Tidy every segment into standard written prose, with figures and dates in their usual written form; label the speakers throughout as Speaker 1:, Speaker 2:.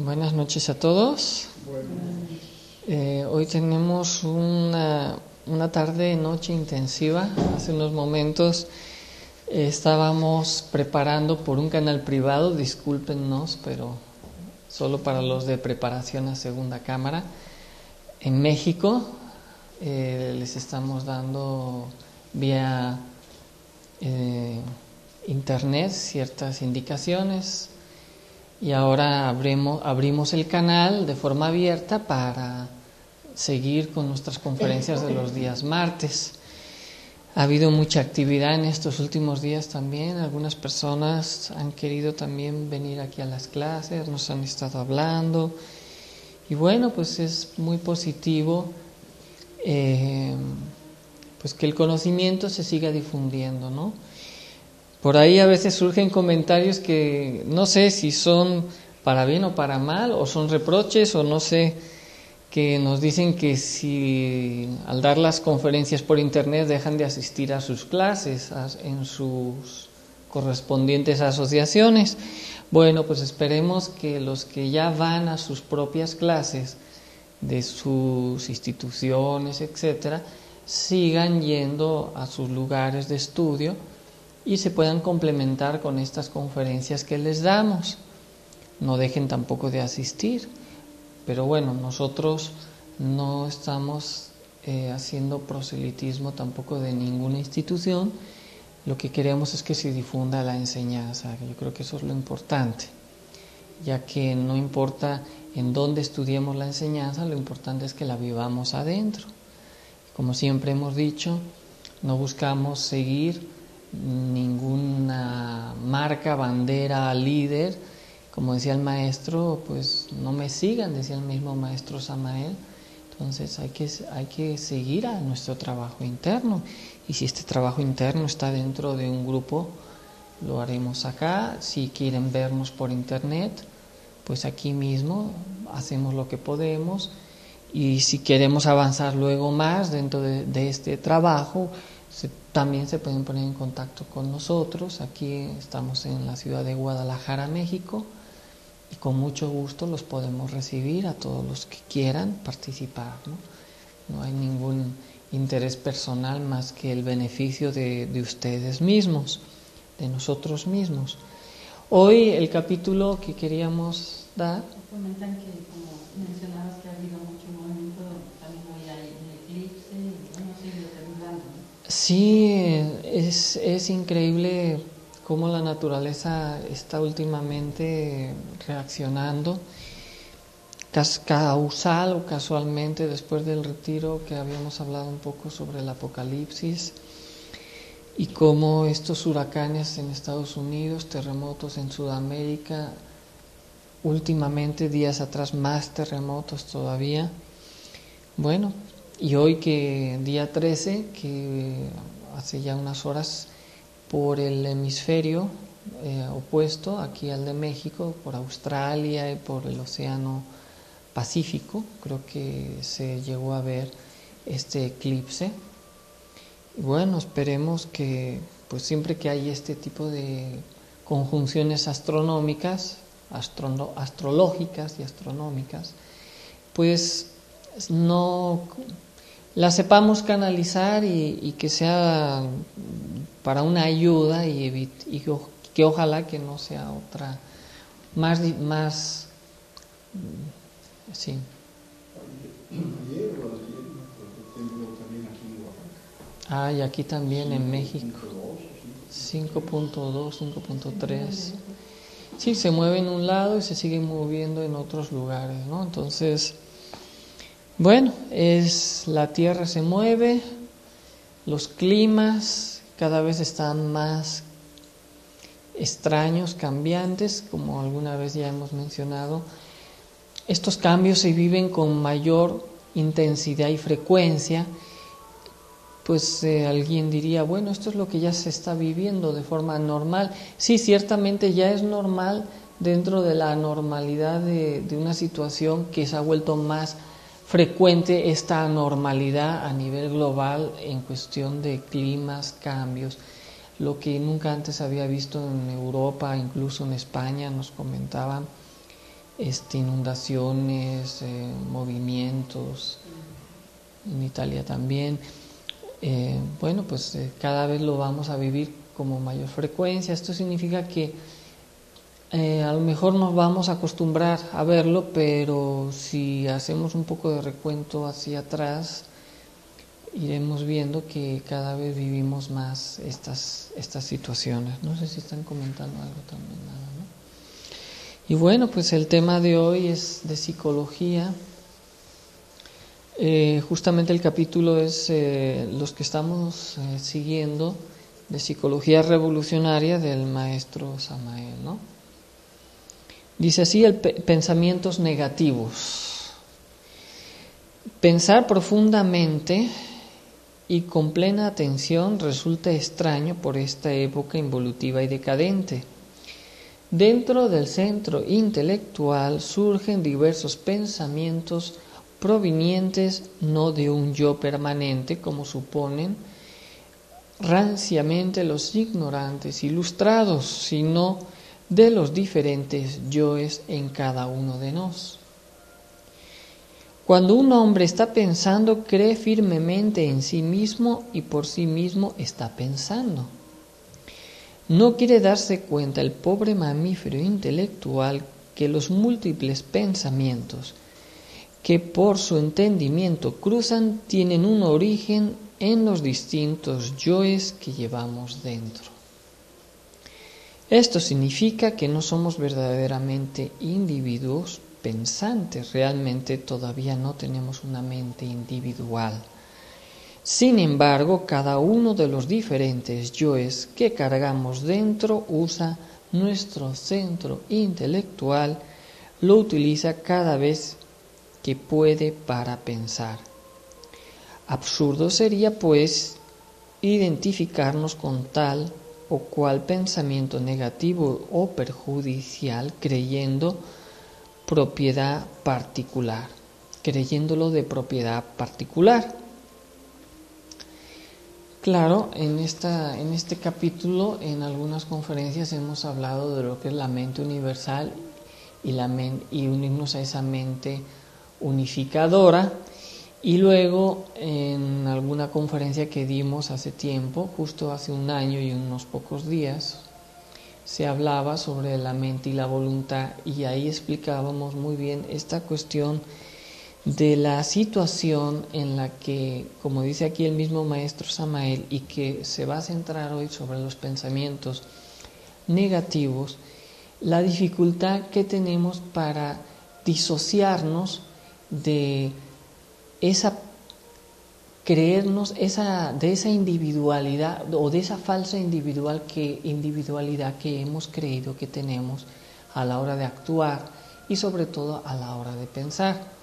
Speaker 1: Buenas noches a todos. Hoy tenemos una tarde-noche intensiva. Hace unos momentos estábamos preparando por un canal privado, discúlpennos, pero solo para los de preparación a segunda cámara. En México les estamos dando vía internet ciertas indicaciones. Y ahora abrimos el canal de forma abierta para seguir con nuestras conferencias de los días martes. Ha habido mucha actividad en estos últimos días también. Algunas personas han querido también venir aquí a las clases, nos han estado hablando. Y bueno, pues es muy positivo pues que el conocimiento se siga difundiendo, ¿no? Por ahí a veces surgen comentarios que no sé si son para bien o para mal, o son reproches, o no sé, que nos dicen que si al dar las conferencias por internet dejan de asistir a sus clases, en sus correspondientes asociaciones. Bueno, pues esperemos que los que ya van a sus propias clases de sus instituciones, etcétera, sigan yendo a sus lugares de estudio y se puedan complementar con estas conferencias que les damos. No dejen tampoco de asistir, pero bueno, nosotros no estamos haciendo proselitismo tampoco de ninguna institución. Lo que queremos es que se difunda la enseñanza. Yo creo que eso es lo importante, ya que no importa en dónde estudiemos la enseñanza, lo importante es que la vivamos adentro. Como siempre hemos dicho, no buscamos seguir ninguna marca, bandera, líder. Como decía el maestro, pues no me sigan, decía el mismo maestro Samael. Entonces hay que seguir a nuestro trabajo interno, y si este trabajo interno está dentro de un grupo, lo haremos acá. Si quieren vernos por internet, pues aquí mismo hacemos lo que podemos, y si queremos avanzar luego más dentro de este trabajo, también se pueden poner en contacto con nosotros. Aquí estamos en la ciudad de Guadalajara, México, y con mucho gusto los podemos recibir a todos los que quieran participar, ¿no? No hay ningún interés personal más que el beneficio de ustedes mismos, de nosotros mismos. Hoy el capítulo que queríamos dar...
Speaker 2: Comentan que, como mencionabas, que ha habido mucho movimiento, también hoy hay un eclipse, y bueno, sigue temblando, ¿no?
Speaker 1: Sí, es increíble cómo la naturaleza está últimamente reaccionando, causal o casualmente, después del retiro que habíamos hablado un poco sobre el apocalipsis, y cómo estos huracanes en Estados Unidos, terremotos en Sudamérica, últimamente, días atrás, más terremotos todavía. Bueno, y hoy, que día 13, que hace ya unas horas, por el hemisferio opuesto aquí al de México, por Australia y por el Océano Pacífico, creo que se llegó a ver este eclipse. Y bueno, esperemos que pues siempre que hay este tipo de conjunciones astronómicas, astrológicas y astronómicas, pues no la sepamos canalizar, y que sea para una ayuda, y que ojalá que no sea otra más sí. Y aquí también en México 5.2, 5.3. Sí, se mueve en un lado y se sigue moviendo en otros lugares, ¿no? Entonces, bueno, la Tierra se mueve, los climas cada vez están más extraños, cambiantes, como alguna vez ya hemos mencionado. Estos cambios se viven con mayor intensidad y frecuencia. Pues alguien diría, bueno, esto es lo que ya se está viviendo de forma normal. Sí, ciertamente ya es normal dentro de la normalidad de una situación que se ha vuelto más frecuente, esta anormalidad a nivel global en cuestión de climas, cambios, lo que nunca antes había visto en Europa, incluso en España nos comentaban inundaciones, movimientos, en Italia también. Bueno, pues cada vez lo vamos a vivir como mayor frecuencia. Esto significa que a lo mejor nos vamos a acostumbrar a verlo, pero si hacemos un poco de recuento hacia atrás, iremos viendo que cada vez vivimos más estas situaciones. No sé si están comentando algo también, nada, ¿no? Y bueno, pues el tema de hoy es de psicología. Justamente el capítulo es los que estamos siguiendo de psicología revolucionaria del maestro Samael, ¿no? Dice así: pensamientos negativos. Pensar profundamente y con plena atención resulta extraño por esta época involutiva y decadente. Dentro del centro intelectual surgen diversos pensamientos provenientes no de un yo permanente, como suponen ranciamente los ignorantes ilustrados, sino de los diferentes yoes en cada uno de nosotros. Cuando un hombre está pensando, cree firmemente en sí mismo y por sí mismo está pensando. No quiere darse cuenta el pobre mamífero intelectual que los múltiples pensamientos que por su entendimiento cruzan tienen un origen en los distintos yoes que llevamos dentro. Esto significa que no somos verdaderamente individuos pensantes, realmente todavía no tenemos una mente individual. Sin embargo, cada uno de los diferentes yoes que cargamos dentro usa nuestro centro intelectual, lo utiliza cada vez que puede para pensar. Absurdo sería, pues, identificarnos con tal o cual pensamiento negativo o perjudicial creyéndolo de propiedad particular. Claro, en este capítulo, en algunas conferencias hemos hablado de lo que es la mente universal y unirnos a esa mente unificadora. Y luego, en alguna conferencia que dimos hace tiempo, justo hace un año y unos pocos días, se hablaba sobre la mente y la voluntad, y ahí explicábamos muy bien esta cuestión de la situación en la que, como dice aquí el mismo maestro Samael, y que se va a centrar hoy sobre los pensamientos negativos, la dificultad que tenemos para disociarnos de esa individualidad o de esa falsa individualidad que hemos creído que tenemos a la hora de actuar y sobre todo a la hora de pensar.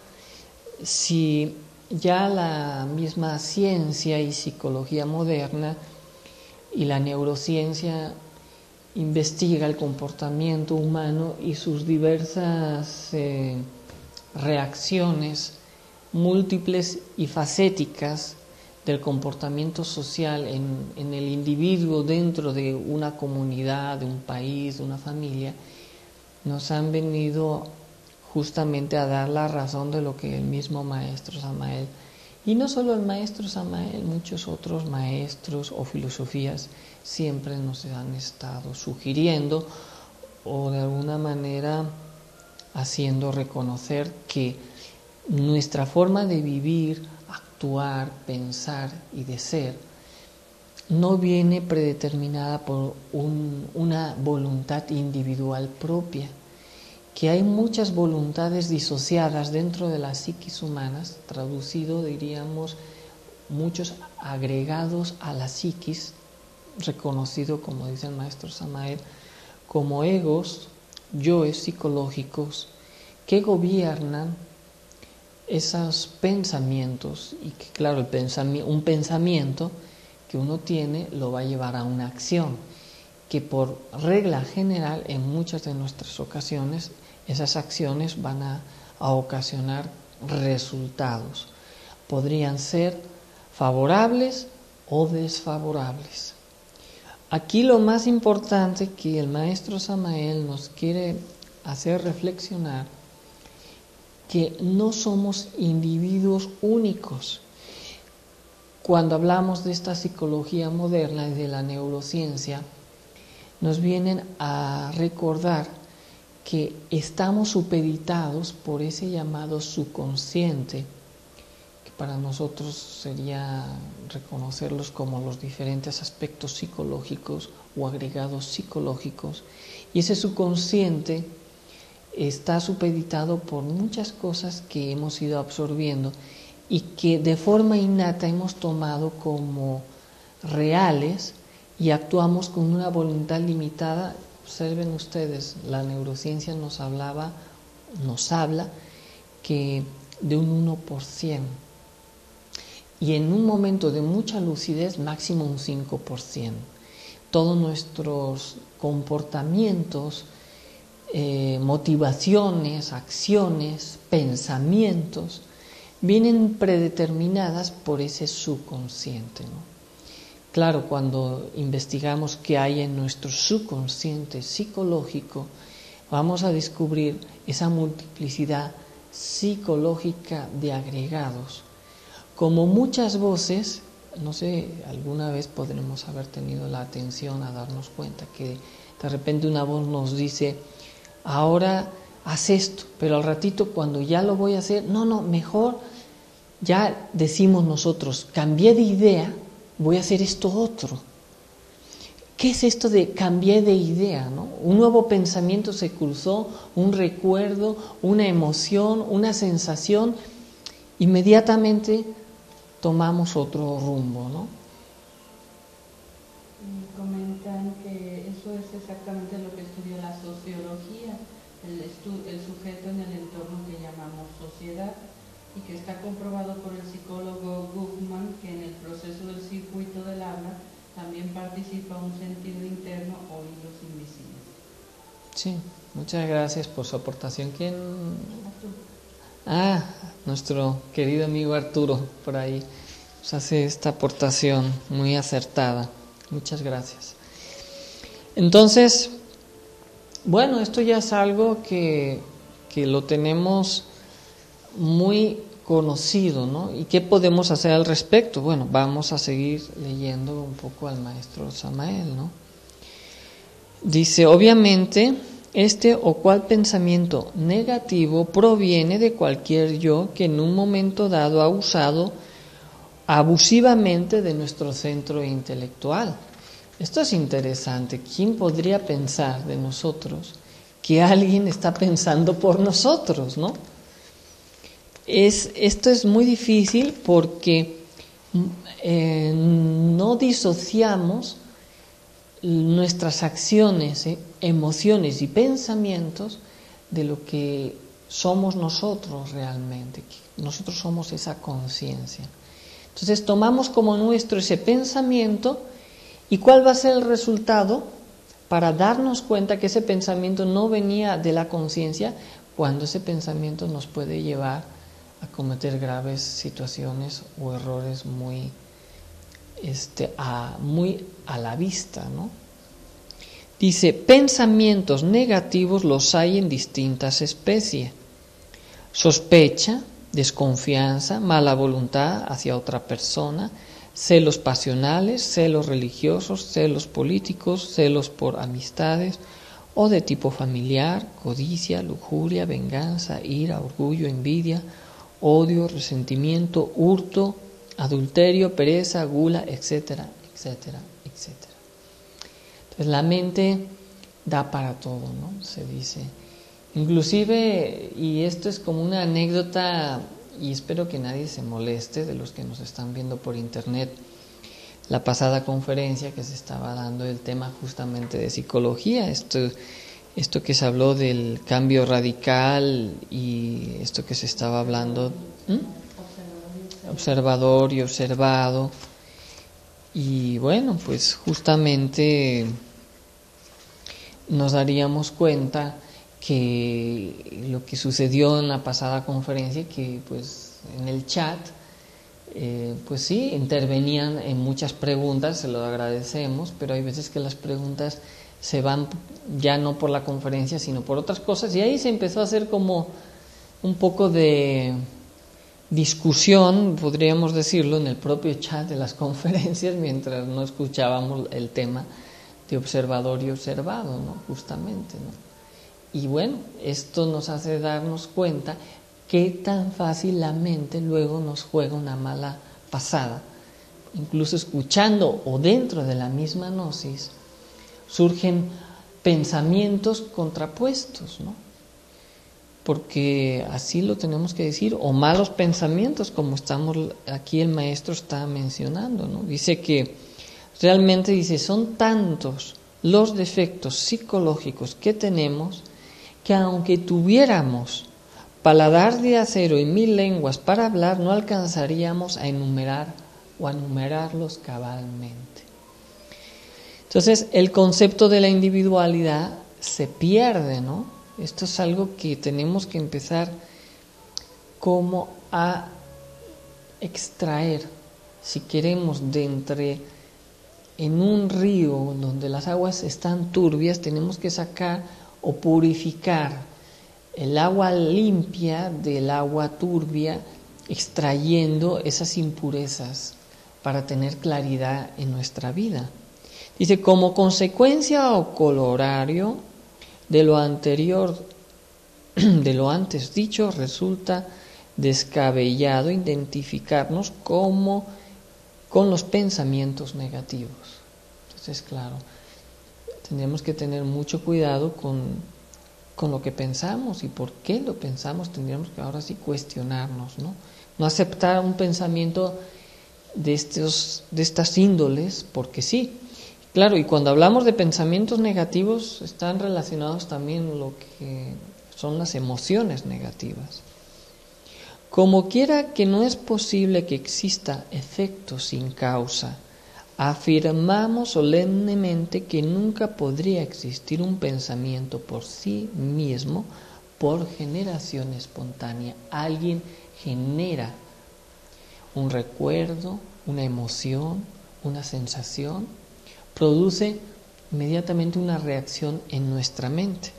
Speaker 1: Si ya la misma ciencia y psicología moderna y la neurociencia investiga el comportamiento humano y sus diversas reacciones múltiples y facéticas del comportamiento social en el individuo dentro de una comunidad, de un país, de una familia, nos han venido justamente a dar la razón de lo que el mismo maestro Samael, y no solo el maestro Samael, muchos otros maestros o filosofías siempre nos han estado sugiriendo o de alguna manera haciendo reconocer que nuestra forma de vivir, actuar, pensar y de ser no viene predeterminada por una voluntad individual propia, que hay muchas voluntades disociadas dentro de las psiquis humanas, traducido diríamos muchos agregados a la psiquis, reconocido, como dice el maestro Samael, como egos, yoes psicológicos que gobiernan esos pensamientos, y que claro, un pensamiento que uno tiene lo va a llevar a una acción, que por regla general en muchas de nuestras ocasiones esas acciones van a ocasionar resultados. Podrían ser favorables o desfavorables. Aquí lo más importante que el maestro Samael nos quiere hacer reflexionar que no somos individuos únicos. Cuando hablamos de esta psicología moderna y de la neurociencia, nos vienen a recordar que estamos supeditados por ese llamado subconsciente, que para nosotros sería reconocerlos como los diferentes aspectos psicológicos o agregados psicológicos, y ese subconsciente está supeditado por muchas cosas que hemos ido absorbiendo y que de forma innata hemos tomado como reales y actuamos con una voluntad limitada. Observen ustedes, la neurociencia nos habla que de un 1%, y en un momento de mucha lucidez máximo un 5%. Todos nuestros comportamientos, motivaciones, acciones, pensamientos vienen predeterminadas por ese subconsciente, ¿no? Claro, cuando investigamos qué hay en nuestro subconsciente psicológico, vamos a descubrir esa multiplicidad psicológica de agregados. Como muchas voces, no sé, alguna vez podremos haber tenido la atención a darnos cuenta que de repente una voz nos dice: ahora haz esto, pero al ratito cuando ya lo voy a hacer, no, mejor ya decimos nosotros, cambié de idea, voy a hacer esto otro. ¿Qué es esto de cambié de idea, no? Un nuevo pensamiento se cruzó, un recuerdo, una emoción, una sensación, inmediatamente tomamos otro rumbo, ¿no?
Speaker 2: Comentan que eso es exactamente lo que estudia la sociología, el sujeto en el entorno que llamamos sociedad, y que está comprobado por el psicólogo Goffman que en el proceso del circuito del habla también participa un sentido interno o hilos invisibles.
Speaker 1: Sí, muchas gracias por su aportación. ¿Quién? Nuestro querido amigo Arturo, por ahí nos hace esta aportación muy acertada. Muchas gracias. Entonces, bueno, esto ya es algo que lo tenemos muy conocido, ¿no? ¿Y qué podemos hacer al respecto? Bueno, vamos a seguir leyendo un poco al maestro Samael, ¿no? Dice, obviamente, este o cual pensamiento negativo proviene de cualquier yo que en un momento dado ha usado abusivamente de nuestro centro intelectual. Esto es interesante. ¿Quién podría pensar de nosotros que alguien está pensando por nosotros, no? Esto es muy difícil porque no disociamos nuestras acciones, emociones y pensamientos de lo que somos nosotros realmente. Nosotros somos esa conciencia. Entonces tomamos como nuestro ese pensamiento, y ¿cuál va a ser el resultado? Para darnos cuenta que ese pensamiento no venía de la conciencia, cuando ese pensamiento nos puede llevar a cometer graves situaciones o errores muy a la vista, ¿no? Dice, pensamientos negativos los hay en distintas especies: sospecha, desconfianza, mala voluntad hacia otra persona, celos pasionales, celos religiosos, celos políticos, celos por amistades o de tipo familiar, codicia, lujuria, venganza, ira, orgullo, envidia, odio, resentimiento, hurto, adulterio, pereza, gula, etcétera, etcétera, etcétera. Entonces la mente da para todo, ¿no? Se dice. Inclusive, y esto es como una anécdota, y espero que nadie se moleste de los que nos están viendo por internet, la pasada conferencia que se estaba dando el tema justamente de psicología, esto que se habló del cambio radical y esto que se estaba hablando, observador y observado. Y bueno, pues justamente nos daríamos cuenta que lo que sucedió en la pasada conferencia, que pues en el chat, pues sí, intervenían en muchas preguntas, se lo agradecemos, pero hay veces que las preguntas se van ya no por la conferencia, sino por otras cosas, y ahí se empezó a hacer como un poco de discusión, podríamos decirlo, en el propio chat de las conferencias mientras no escuchábamos el tema de observador y observado, ¿no? Justamente, ¿no? Y bueno, esto nos hace darnos cuenta qué tan fácil la mente luego nos juega una mala pasada. Incluso escuchando o dentro de la misma gnosis surgen pensamientos contrapuestos, ¿no? Porque así lo tenemos que decir, o malos pensamientos, como aquí el maestro está mencionando, ¿no? Dice que realmente son tantos los defectos psicológicos que tenemos que aunque tuviéramos paladar de acero y 1000 lenguas para hablar, no alcanzaríamos a enumerar o a numerarlos cabalmente. Entonces, el concepto de la individualidad se pierde, ¿no? Esto es algo que tenemos que empezar como a extraer, si queremos, en un río donde las aguas están turbias, tenemos que sacar o purificar el agua limpia del agua turbia, extrayendo esas impurezas para tener claridad en nuestra vida. Dice, como consecuencia o colorario de lo anterior, de lo antes dicho, resulta descabellado identificarnos con los pensamientos negativos. Entonces, claro, tendremos que tener mucho cuidado con lo que pensamos y por qué lo pensamos. Tendríamos que ahora sí cuestionarnos, ¿no? No aceptar un pensamiento de estas índoles porque sí. Claro, y cuando hablamos de pensamientos negativos están relacionados también lo que son las emociones negativas. Como quiera que no es posible que exista efecto sin causa, afirmamos solemnemente que nunca podría existir un pensamiento por sí mismo por generación espontánea. Alguien genera un recuerdo, una emoción, una sensación, produce inmediatamente una reacción en nuestra mente.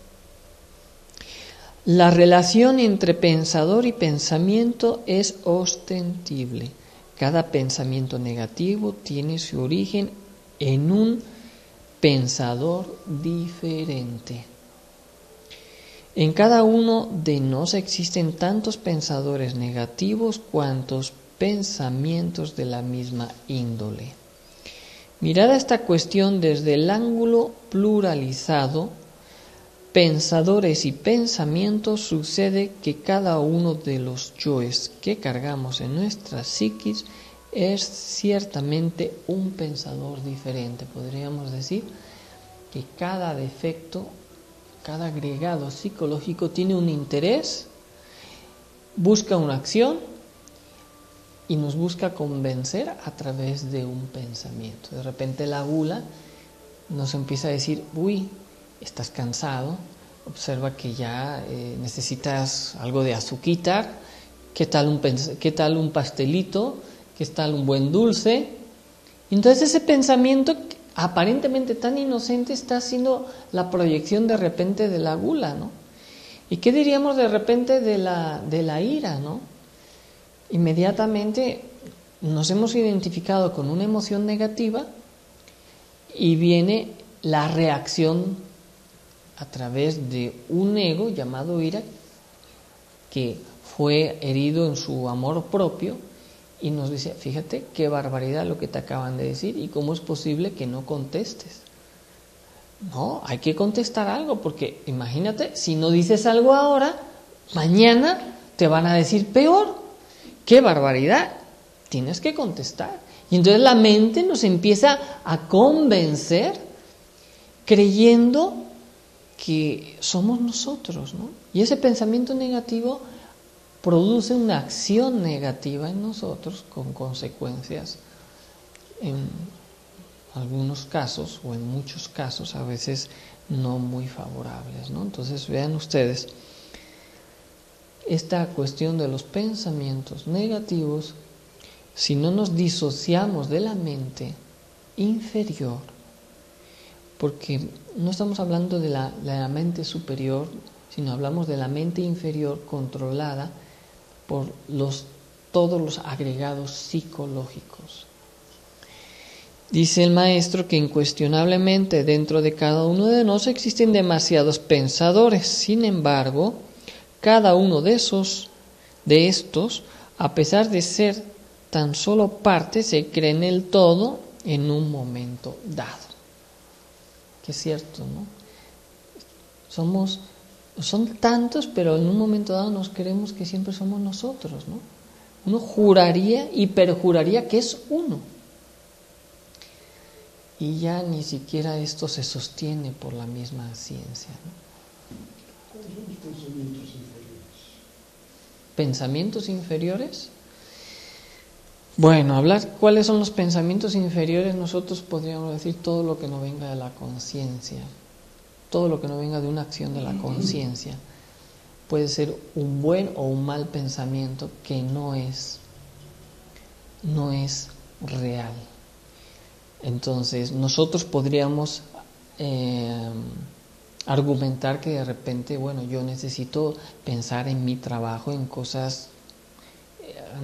Speaker 1: La relación entre pensador y pensamiento es ostensible. Cada pensamiento negativo tiene su origen en un pensador diferente. En cada uno de nos existen tantos pensadores negativos cuantos pensamientos de la misma índole. Mirada esta cuestión desde el ángulo pluralizado, pensadores y pensamientos, sucede que cada uno de los yoes que cargamos en nuestra psiquis es ciertamente un pensador diferente. Podríamos decir que cada defecto, cada agregado psicológico tiene un interés, busca una acción y nos busca convencer a través de un pensamiento. De repente la gula nos empieza a decir, uy, estás cansado, observa que ya necesitas algo de azuquita, ¿qué tal un pastelito? ¿Qué tal un buen dulce? Entonces ese pensamiento aparentemente tan inocente está haciendo la proyección de repente de la gula, ¿no? ¿Y qué diríamos de repente de la ira, ¿no? Inmediatamente nos hemos identificado con una emoción negativa y viene la reacción a través de un ego llamado ira que fue herido en su amor propio y nos dice, fíjate qué barbaridad lo que te acaban de decir y cómo es posible que no contestes. No, hay que contestar algo porque imagínate, si no dices algo ahora, mañana te van a decir peor. ¡Qué barbaridad! Tienes que contestar. Y entonces la mente nos empieza a convencer creyendo que somos nosotros, ¿no? Y ese pensamiento negativo produce una acción negativa en nosotros con consecuencias en algunos casos o en muchos casos a veces no muy favorables, ¿no? Entonces vean ustedes, esta cuestión de los pensamientos negativos, si no nos disociamos de la mente inferior, porque no estamos hablando de la mente superior, sino hablamos de la mente inferior controlada por todos los agregados psicológicos. Dice el maestro que incuestionablemente dentro de cada uno de nosotros existen demasiados pensadores. Sin embargo, cada uno de estos, a pesar de ser tan solo parte, se cree en el todo en un momento dado. Que es cierto, ¿no? Son tantos, pero en un momento dado nos creemos que siempre somos nosotros, ¿no? Uno juraría y perjuraría que es uno. Y ya ni siquiera esto se sostiene por la misma ciencia, ¿no?
Speaker 3: ¿Cuáles son los pensamientos inferiores?
Speaker 1: ¿Pensamientos inferiores? Bueno, hablar cuáles son los pensamientos inferiores, nosotros podríamos decir todo lo que no venga de la conciencia, todo lo que no venga de una acción de la conciencia. Puede ser un buen o un mal pensamiento que no es real. Entonces, nosotros podríamos argumentar que de repente, bueno, yo necesito pensar en mi trabajo, en cosas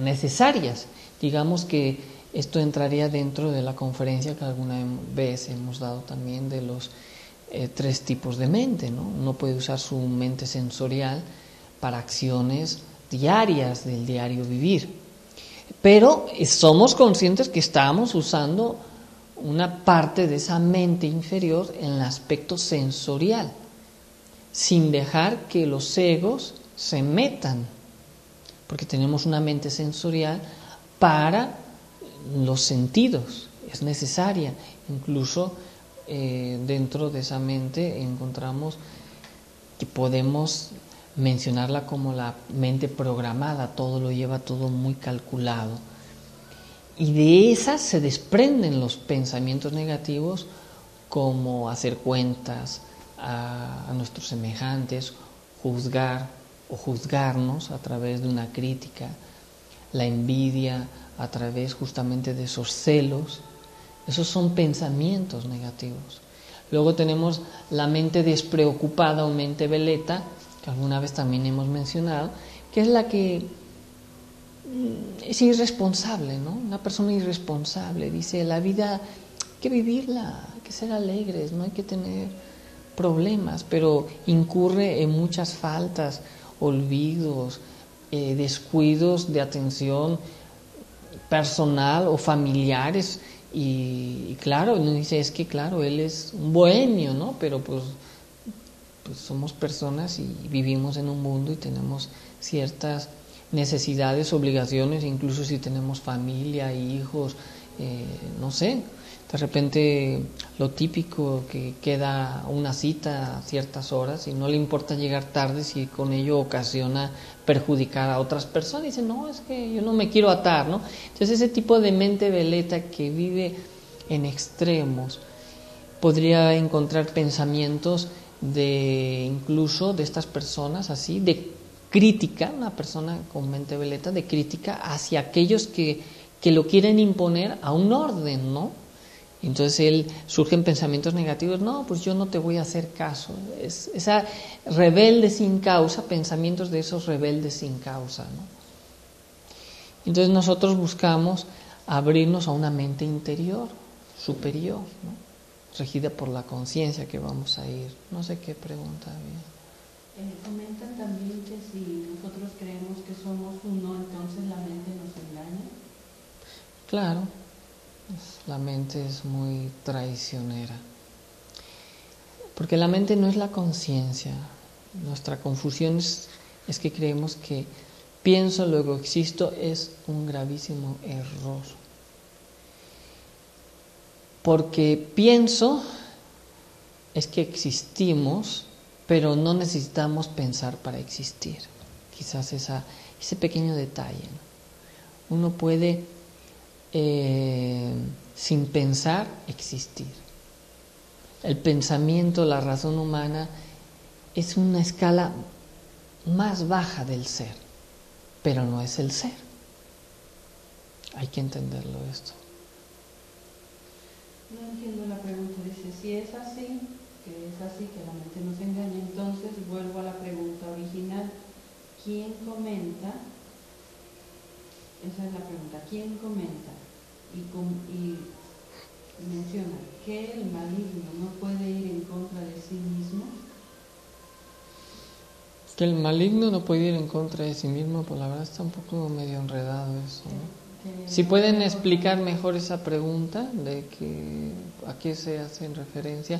Speaker 1: necesarias. Digamos que esto entraría dentro de la conferencia que alguna vez hemos dado también de los 3 tipos de mente, ¿no? Uno puede usar su mente sensorial para acciones diarias del diario vivir. Pero somos conscientes que estamos usando una parte de esa mente inferior en el aspecto sensorial, sin dejar que los egos se metan, porque tenemos una mente sensorial para los sentidos, es necesaria. Incluso dentro de esa mente encontramos que podemos mencionarla como la mente programada, todo lo lleva todo muy calculado. Y de esas se desprenden los pensamientos negativos, como hacer cuentas a nuestros semejantes, juzgar o juzgarnos a través de una crítica, la envidia a través justamente de esos celos. Esos son pensamientos negativos. Luego tenemos la mente despreocupada o mente veleta, que alguna vez también hemos mencionado, que es la que es irresponsable, ¿no? Una persona irresponsable. Dice, la vida hay que vivirla, hay que ser alegres, no hay que tener problemas, pero incurre en muchas faltas, olvidos, descuidos de atención personal o familiares. Y claro, uno dice, es que claro, él es un bohemio, ¿no? Pero pues somos personas y vivimos en un mundo y tenemos ciertas necesidades, obligaciones, incluso si tenemos familia, hijos, no sé, de repente lo típico que queda una cita a ciertas horas y no le importa llegar tarde si con ello ocasiona perjudicar a otras personas. Dice, no, es que yo no me quiero atar, ¿no? Entonces ese tipo de mente veleta que vive en extremos podría encontrar pensamientos incluso de estas personas así, de crítica, una persona con mente veleta, de crítica hacia aquellos que lo quieren imponer a un orden, ¿no? Entonces surgen pensamientos negativos, no, pues yo no te voy a hacer caso. Es esa rebelde sin causa, pensamientos de esos rebeldes sin causa, ¿no? Entonces nosotros buscamos abrirnos a una mente interior, superior, ¿no? Regida por la conciencia que vamos a ir. No sé qué pregunta había.
Speaker 2: Comentan también que si nosotros creemos que somos uno, entonces la mente nos engaña.
Speaker 1: Claro, la mente es muy traicionera, porque la mente no es la conciencia. Nuestra confusión es que creemos que pienso, luego existo, es un gravísimo error. Porque pienso es que existimos, pero no necesitamos pensar para existir. Quizás ese pequeño detalle, ¿no? Uno puede, sin pensar, existir. El pensamiento, la razón humana, es una escala más baja del ser, pero no es el ser. Hay que entenderlo esto.
Speaker 2: No entiendo la pregunta. Dice, si es así, que la mente nos engaña, entonces vuelvo a la pregunta original. ¿Quién comenta? Esa es la pregunta. ¿Quién comenta? Y menciona que el maligno no puede ir en contra de sí mismo.
Speaker 1: Que el maligno no puede ir en contra de sí mismo, pues la verdad está un poco medio enredado eso, ¿no? Si pueden explicar mejor esa pregunta de que a qué se hace en referencia.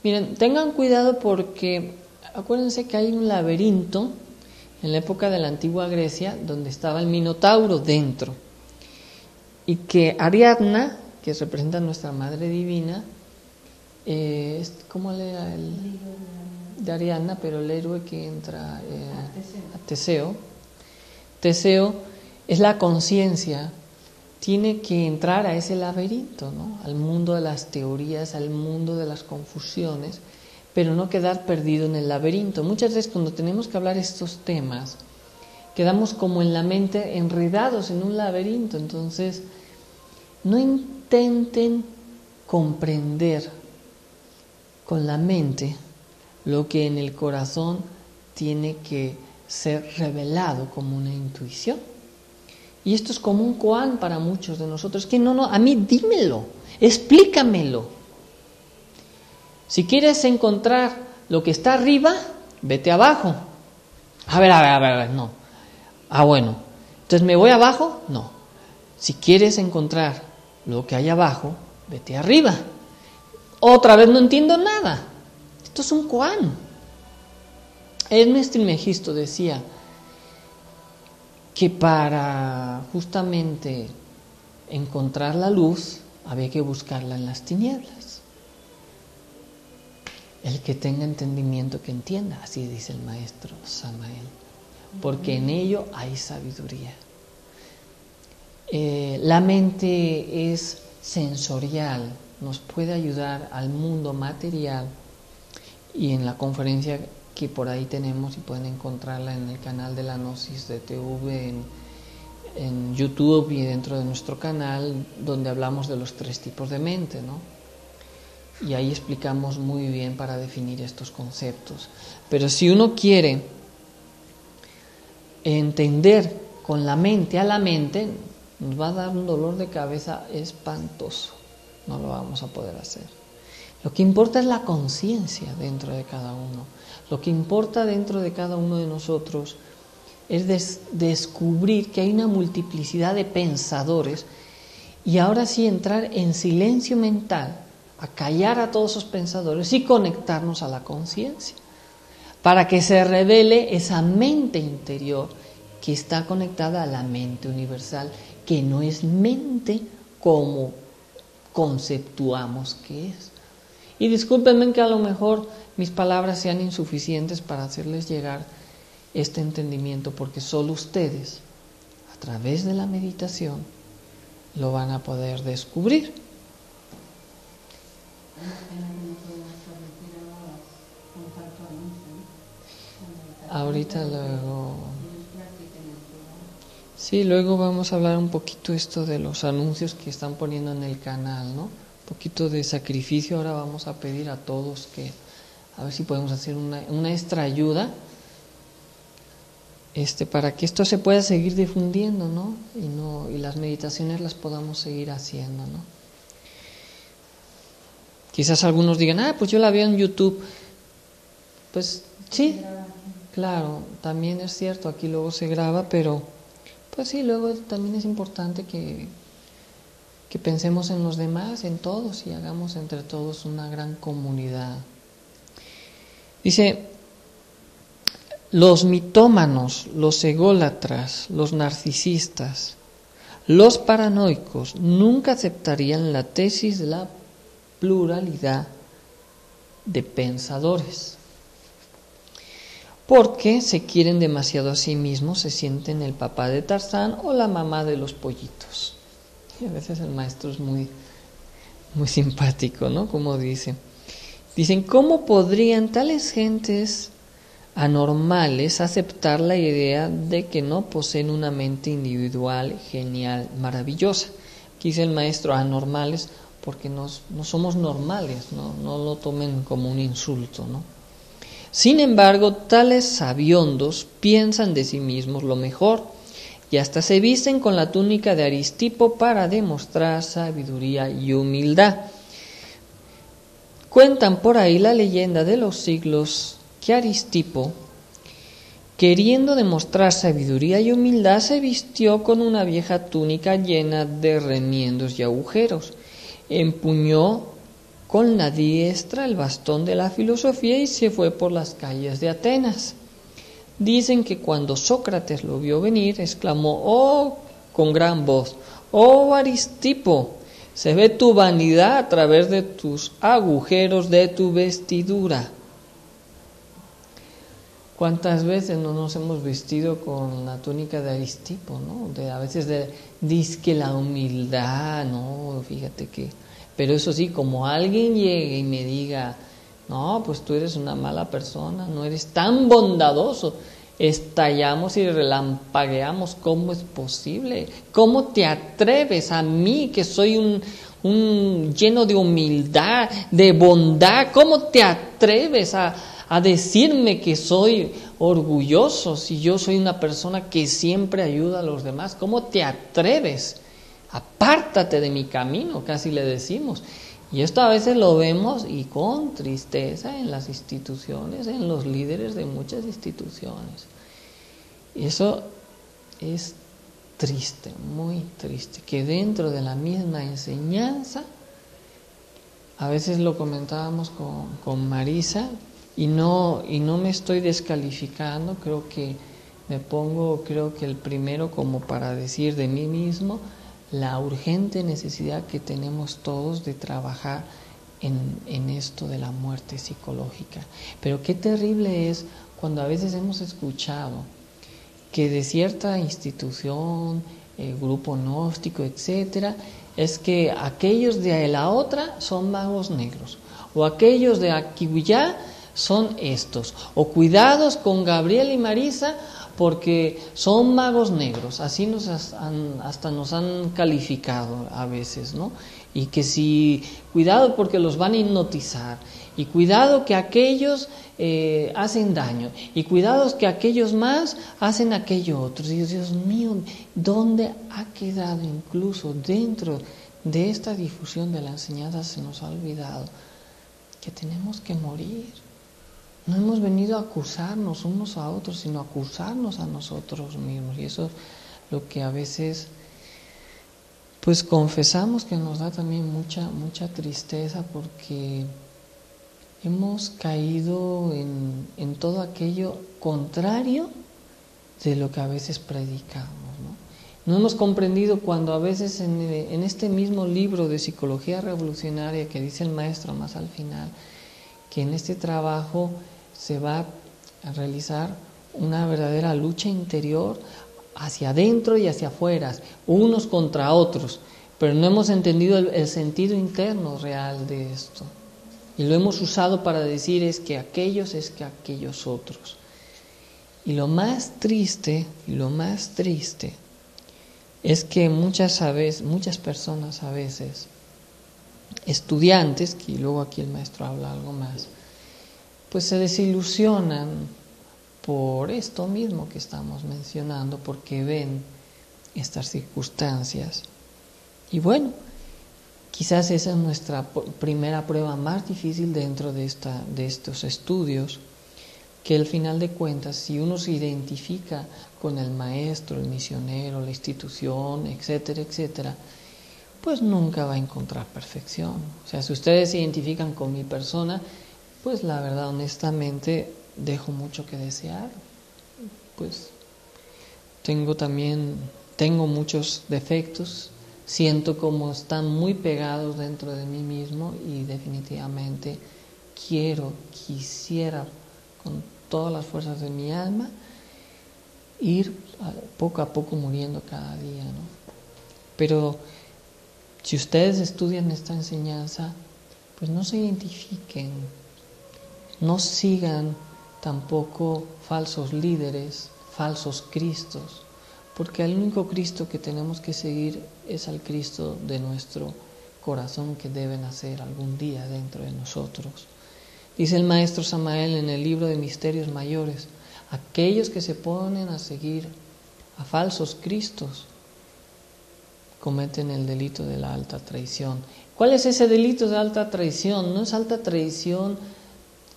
Speaker 1: Miren, tengan cuidado porque acuérdense que hay un laberinto en la época de la antigua Grecia donde estaba el Minotauro dentro y que Ariadna, que representa a nuestra Madre Divina, ¿cómo era el de Ariadna? Pero el héroe que entra a Teseo. Teseo es la conciencia, tiene que entrar a ese laberinto, ¿no? Al mundo de las teorías, al mundo de las confusiones, pero no quedar perdido en el laberinto. Muchas veces cuando tenemos que hablar estos temas, quedamos como en la mente enredados en un laberinto. Entonces, no intenten comprender con la mente lo que en el corazón tiene que ser revelado como una intuición. Y esto es como un koan para muchos de nosotros, que no, a mí dímelo, explícamelo. Si quieres encontrar lo que está arriba, vete abajo. A ver, no. Bueno, entonces me voy abajo, no. Si quieres encontrar lo que hay abajo, vete arriba. Otra vez no entiendo nada. Esto es un koan. Hermes Trismegisto decía que para justamente encontrar la luz había que buscarla en las tinieblas. El que tenga entendimiento que entienda, así dice el maestro Samael, porque en ello hay sabiduría. La mente es sensorial, nos puede ayudar al mundo material, y en la conferencia que por ahí tenemos, y pueden encontrarla en el canal de la Gnosis de TV, en YouTube y dentro de nuestro canal, donde hablamos de los 3 tipos de mente, ¿no? Y ahí explicamos muy bien para definir estos conceptos. Pero si uno quiere entender con la mente a la mente, nos va a dar un dolor de cabeza espantoso. No lo vamos a poder hacer. Lo que importa es la conciencia dentro de cada uno. Lo que importa dentro de cada uno de nosotros es descubrir que hay una multiplicidad de pensadores y ahora sí entrar en silencio mental, a callar a todos esos pensadores y conectarnos a la conciencia, para que se revele esa mente interior que está conectada a la mente universal, que no es mente como conceptuamos que es. Y discúlpenme que a lo mejor mis palabras sean insuficientes para hacerles llegar este entendimiento, porque solo ustedes, a través de la meditación, lo van a poder descubrir. Ahorita luego... Sí, luego vamos a hablar un poquito esto de los anuncios que están poniendo en el canal, ¿no? Un poquito de sacrificio. Ahora vamos a pedir a todos que a ver si podemos hacer una extra ayuda para que esto se pueda seguir difundiendo, ¿no? Y las meditaciones las podamos seguir haciendo, ¿no? Quizás algunos digan, pues yo la veo en YouTube. Pues sí, claro, también es cierto, aquí luego se graba, pero pues sí, luego también es importante que pensemos en los demás, en todos, y hagamos entre todos una gran comunidad. Dice, los mitómanos, los ególatras, los narcisistas, los paranoicos nunca aceptarían la tesis de la pluralidad de pensadores, porque se quieren demasiado a sí mismos, se sienten el papá de Tarzán o la mamá de los pollitos. Y a veces el maestro es muy simpático, ¿no? Como dicen, ¿cómo podrían tales gentes anormales aceptar la idea de que no poseen una mente individual, genial, maravillosa? Aquí dice el maestro, anormales, porque no somos normales, no lo tomen como un insulto, ¿no? Sin embargo, tales sabiondos piensan de sí mismos lo mejor y hasta se visten con la túnica de Aristipo para demostrar sabiduría y humildad. Cuentan por ahí la leyenda de los siglos que Aristipo, queriendo demostrar sabiduría y humildad, se vistió con una vieja túnica llena de remiendos y agujeros, empuñó con la diestra el bastón de la filosofía y se fue por las calles de Atenas. Dicen que cuando Sócrates lo vio venir, exclamó con gran voz: «Oh Aristipo, se ve tu vanidad a través de tus agujeros de tu vestidura». ¿Cuántas veces no nos hemos vestido con la túnica de Aristipo, ¿no? A veces dizque la humildad, ¿no? Fíjate que... Pero eso sí, como alguien llegue y me diga: no, pues tú eres una mala persona, no eres tan bondadoso, estallamos y relampagueamos. ¿Cómo es posible? ¿Cómo te atreves a mí, que soy un lleno de humildad, de bondad? ¿Cómo te atreves a decirme que soy orgulloso si yo soy una persona que siempre ayuda a los demás? ¿Cómo te atreves? Apártate de mi camino, casi le decimos. Y esto a veces lo vemos y con tristeza en las instituciones, en los líderes de muchas instituciones. Y eso es triste, muy triste, que dentro de la misma enseñanza, a veces lo comentábamos con Marisa, y no me estoy descalificando, creo que el primero como para decir de mí mismo, la urgente necesidad que tenemos todos de trabajar en esto de la muerte psicológica. Pero qué terrible es cuando a veces hemos escuchado que de cierta institución, grupo gnóstico, etcétera, es que aquellos de la otra son magos negros, o aquellos de Aquibullá son estos, o cuidados con Gabriel y Marisa porque son magos negros. Así hasta nos han calificado a veces, ¿no? Y que si, cuidado porque los van a hipnotizar, y cuidado que aquellos hacen daño, y cuidado que aquellos más hacen aquello otro. Y Dios mío, ¿dónde ha quedado incluso dentro de esta difusión de la enseñanza? Se nos ha olvidado que tenemos que morir. No hemos venido a acusarnos unos a otros, sino a acusarnos a nosotros mismos. Y eso es lo que a veces, pues confesamos que nos da también mucha tristeza, porque hemos caído en todo aquello contrario de lo que a veces predicamos, ¿no? No hemos comprendido cuando a veces en este mismo libro de Psicología Revolucionaria que dice el maestro más al final, que en este trabajo se va a realizar una verdadera lucha interior hacia adentro y hacia afuera, unos contra otros, pero no hemos entendido el sentido interno real de esto. Y lo hemos usado para decir es que aquellos otros. Y lo más triste es que muchas personas a veces, estudiantes, que luego aquí el maestro habla algo más, pues se desilusionan por esto mismo que estamos mencionando, porque ven estas circunstancias. Y bueno, quizás esa es nuestra primera prueba más difícil dentro de estos estudios, que al final de cuentas, si uno se identifica con el maestro, el misionero, la institución, etcétera, etcétera, pues nunca va a encontrar perfección. O sea, si ustedes se identifican con mi persona, pues la verdad, honestamente, dejo mucho que desear. Pues tengo muchos defectos, siento como están muy pegados dentro de mí mismo, y definitivamente quisiera con todas las fuerzas de mi alma ir poco a poco muriendo cada día, ¿no? Pero si ustedes estudian esta enseñanza, pues no se identifiquen, no sigan tampoco falsos líderes, falsos cristos, porque el único Cristo que tenemos que seguir es al Cristo de nuestro corazón que debe nacer algún día dentro de nosotros. Dice el maestro Samael en el libro de Misterios Mayores, aquellos que se ponen a seguir a falsos cristos cometen el delito de la alta traición. ¿Cuál es ese delito de alta traición? No es alta traición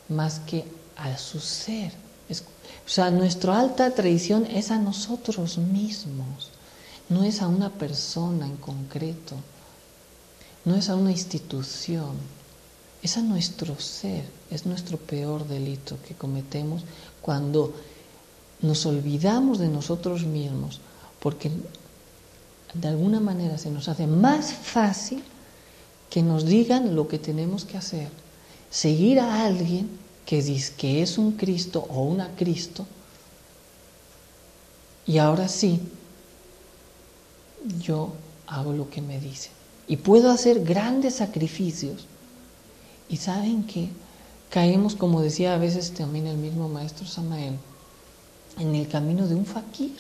Speaker 1: más que a su ser. O sea, nuestra alta traición es a nosotros mismos, no es a una persona en concreto, no es a una institución, es a nuestro ser, es nuestro peor delito que cometemos cuando nos olvidamos de nosotros mismos, porque de alguna manera se nos hace más fácil que nos digan lo que tenemos que hacer. Seguir a alguien que dice que es un Cristo o una Cristo, y ahora sí, yo hago lo que me dicen. Y puedo hacer grandes sacrificios. Y ¿saben qué? Caemos, como decía a veces también el mismo maestro Samael, en el camino de un fakir.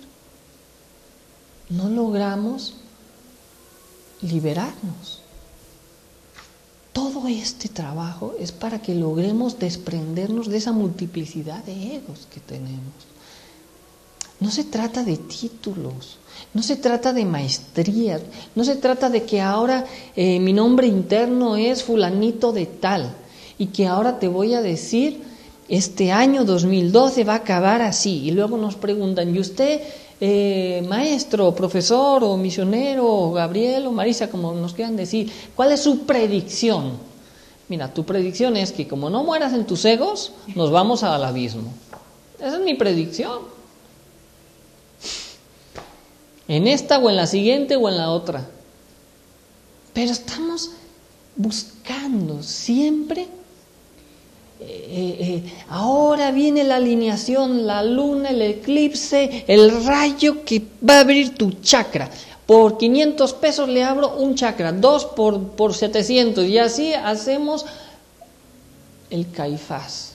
Speaker 1: No logramos liberarnos. Todo este trabajo es para que logremos desprendernos de esa multiplicidad de egos que tenemos. No se trata de títulos, no se trata de maestrías, no se trata de que ahora mi nombre interno es fulanito de tal y que ahora te voy a decir, este año 2012 va a acabar así. Y luego nos preguntan, ¿y usted, maestro, profesor o misionero, o Gabriel o Marisa, como nos quieran decir, cuál es su predicción? Mira, tu predicción es que como no mueras en tus egos, nos vamos al abismo. Esa es mi predicción. En esta o en la siguiente o en la otra. Pero estamos buscando siempre. Ahora viene la alineación, la luna, el eclipse, el rayo que va a abrir tu chakra. Por 500 pesos le abro un chakra, 2 por 700. Y así hacemos el Caifás.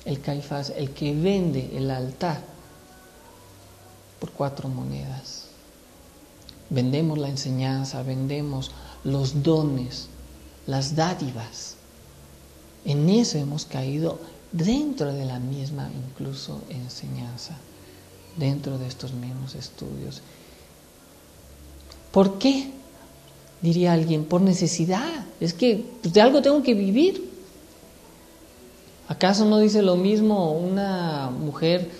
Speaker 1: El Caifás, el que vende el altar por 4 monedas. Vendemos la enseñanza, vendemos los dones, las dádivas. En eso hemos caído dentro de la misma incluso enseñanza, dentro de estos mismos estudios. ¿Por qué? Diría alguien, por necesidad. Es que de algo tengo que vivir. ¿Acaso no dice lo mismo una mujer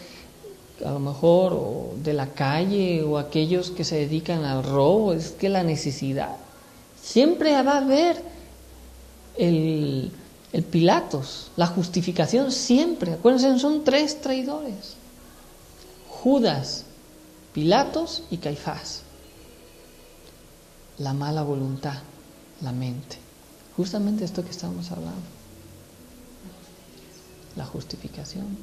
Speaker 1: a lo mejor o de la calle o aquellos que se dedican al robo? Es que la necesidad. Siempre va a haber el Pilatos, la justificación siempre. Acuérdense, son 3 traidores: Judas, Pilatos y Caifás. La mala voluntad, la mente. Justamente esto que estamos hablando. La justificación.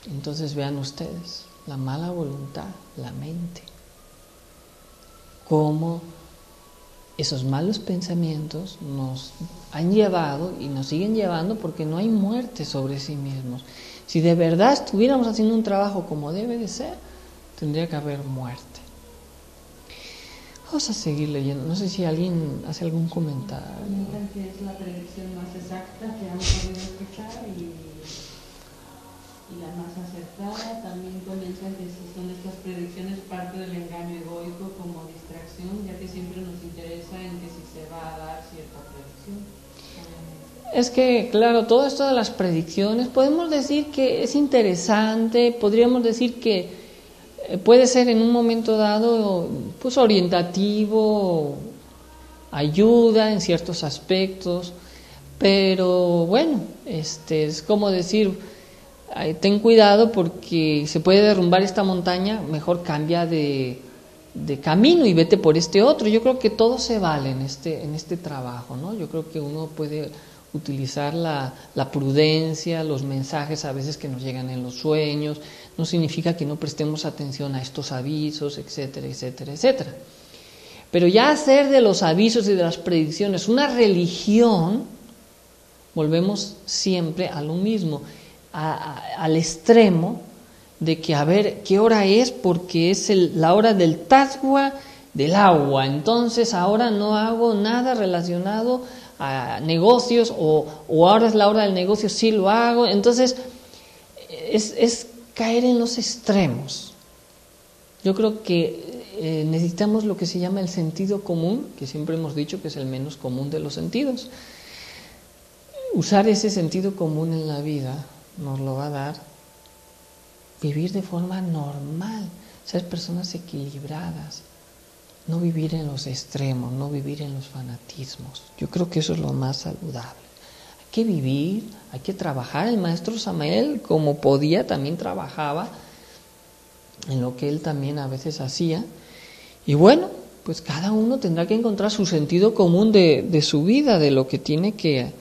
Speaker 1: Entonces vean ustedes, la mala voluntad, la mente. Cómo esos malos pensamientos nos han llevado y nos siguen llevando, porque no hay muerte sobre sí mismos. Si de verdad estuviéramos haciendo un trabajo como debe de ser, tendría que haber muerte. Vamos a seguir leyendo. No sé si alguien hace algún comentario.
Speaker 2: Comentan que es la predicción más exacta que han podido escuchar y la más acertada. También comentan que son estas predicciones parte del engaño egoico como distracción, ya que siempre nos interesa en que si se va a dar cierta predicción.
Speaker 1: Es que, claro, todo esto de las predicciones, podemos decir que es interesante, podríamos decir que puede ser en un momento dado pues orientativo, ayuda en ciertos aspectos, pero bueno, es como decir, ten cuidado porque se puede derrumbar esta montaña, mejor cambia de camino y vete por este otro. Yo creo que todo se vale en este trabajo, ¿no? Yo creo que uno puede utilizar la prudencia, los mensajes a veces que nos llegan en los sueños. No significa que no prestemos atención a estos avisos, etcétera, etcétera, etcétera. Pero ya hacer de los avisos y de las predicciones una religión, volvemos siempre a lo mismo, al extremo de que a ver qué hora es, porque es la hora del tazgua del agua, entonces ahora no hago nada relacionado a negocios, o ahora es la hora del negocio, sí lo hago. Entonces es caer en los extremos. Yo creo que necesitamos lo que se llama el sentido común, que siempre hemos dicho que es el menos común de los sentidos. Usar ese sentido común en la vida nos lo va a dar vivir de forma normal, ser personas equilibradas, no vivir en los extremos, no vivir en los fanatismos. Yo creo que eso es lo más saludable. Hay que vivir, hay que trabajar. El maestro Samael, como podía, también trabajaba en lo que él también a veces hacía. Y bueno, pues cada uno tendrá que encontrar su sentido común de su vida, de lo que tiene que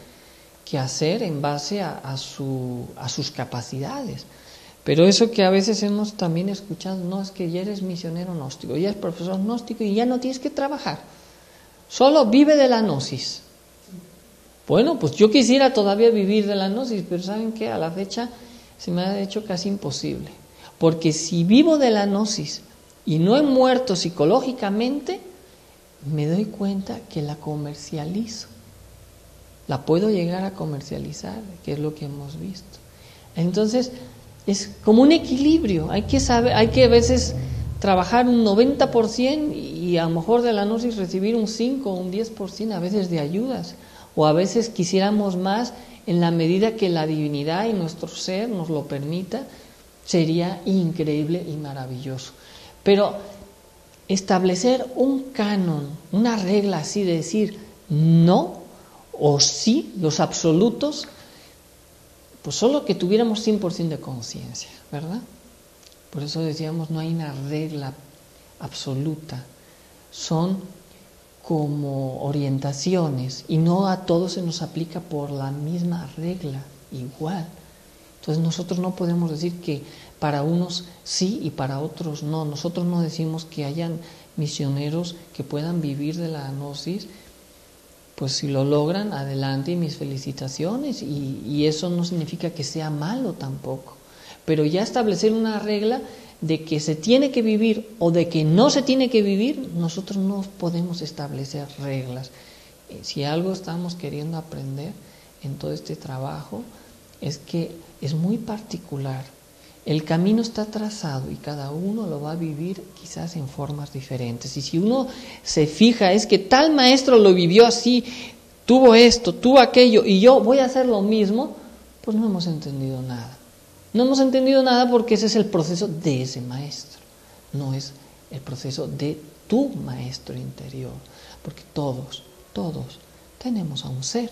Speaker 1: hacer en base a sus capacidades. Pero eso que a veces hemos también escuchado, no, es que ya eres misionero gnóstico, ya eres profesor gnóstico y ya no tienes que trabajar, solo vive de la gnosis. Bueno, pues yo quisiera todavía vivir de la gnosis, pero ¿saben qué? A la fecha se me ha hecho casi imposible, porque si vivo de la gnosis y no he muerto psicológicamente, me doy cuenta que la comercializo, la puedo llegar a comercializar, que es lo que hemos visto. Entonces es como un equilibrio, hay que saber, hay que a veces trabajar un 90% y a lo mejor de la gnosis recibir un 5 o un 10% a veces de ayudas, o a veces quisiéramos más en la medida que la divinidad y nuestro ser nos lo permita, sería increíble y maravilloso. Pero establecer un canon, una regla así de decir no o sí, los absolutos, pues solo que tuviéramos 100% de conciencia, ¿verdad? Por eso decíamos, no hay una regla absoluta, son como orientaciones y no a todos se nos aplica por la misma regla igual. Entonces nosotros no podemos decir que para unos sí y para otros no. Nosotros no decimos que hayan misioneros que puedan vivir de la gnosis. Pues si lo logran, adelante y mis felicitaciones, y eso no significa que sea malo tampoco, pero ya establecer una regla de que se tiene que vivir o de que no se tiene que vivir, nosotros no podemos establecer reglas. Si algo estamos queriendo aprender en todo este trabajo es que es muy particular. El camino está trazado y cada uno lo va a vivir quizás en formas diferentes. Y si uno se fija, es que tal maestro lo vivió así, tuvo esto, tuvo aquello, y yo voy a hacer lo mismo, pues no hemos entendido nada. No hemos entendido nada porque ese es el proceso de ese maestro, no es el proceso de tu maestro interior. Porque todos tenemos a un ser,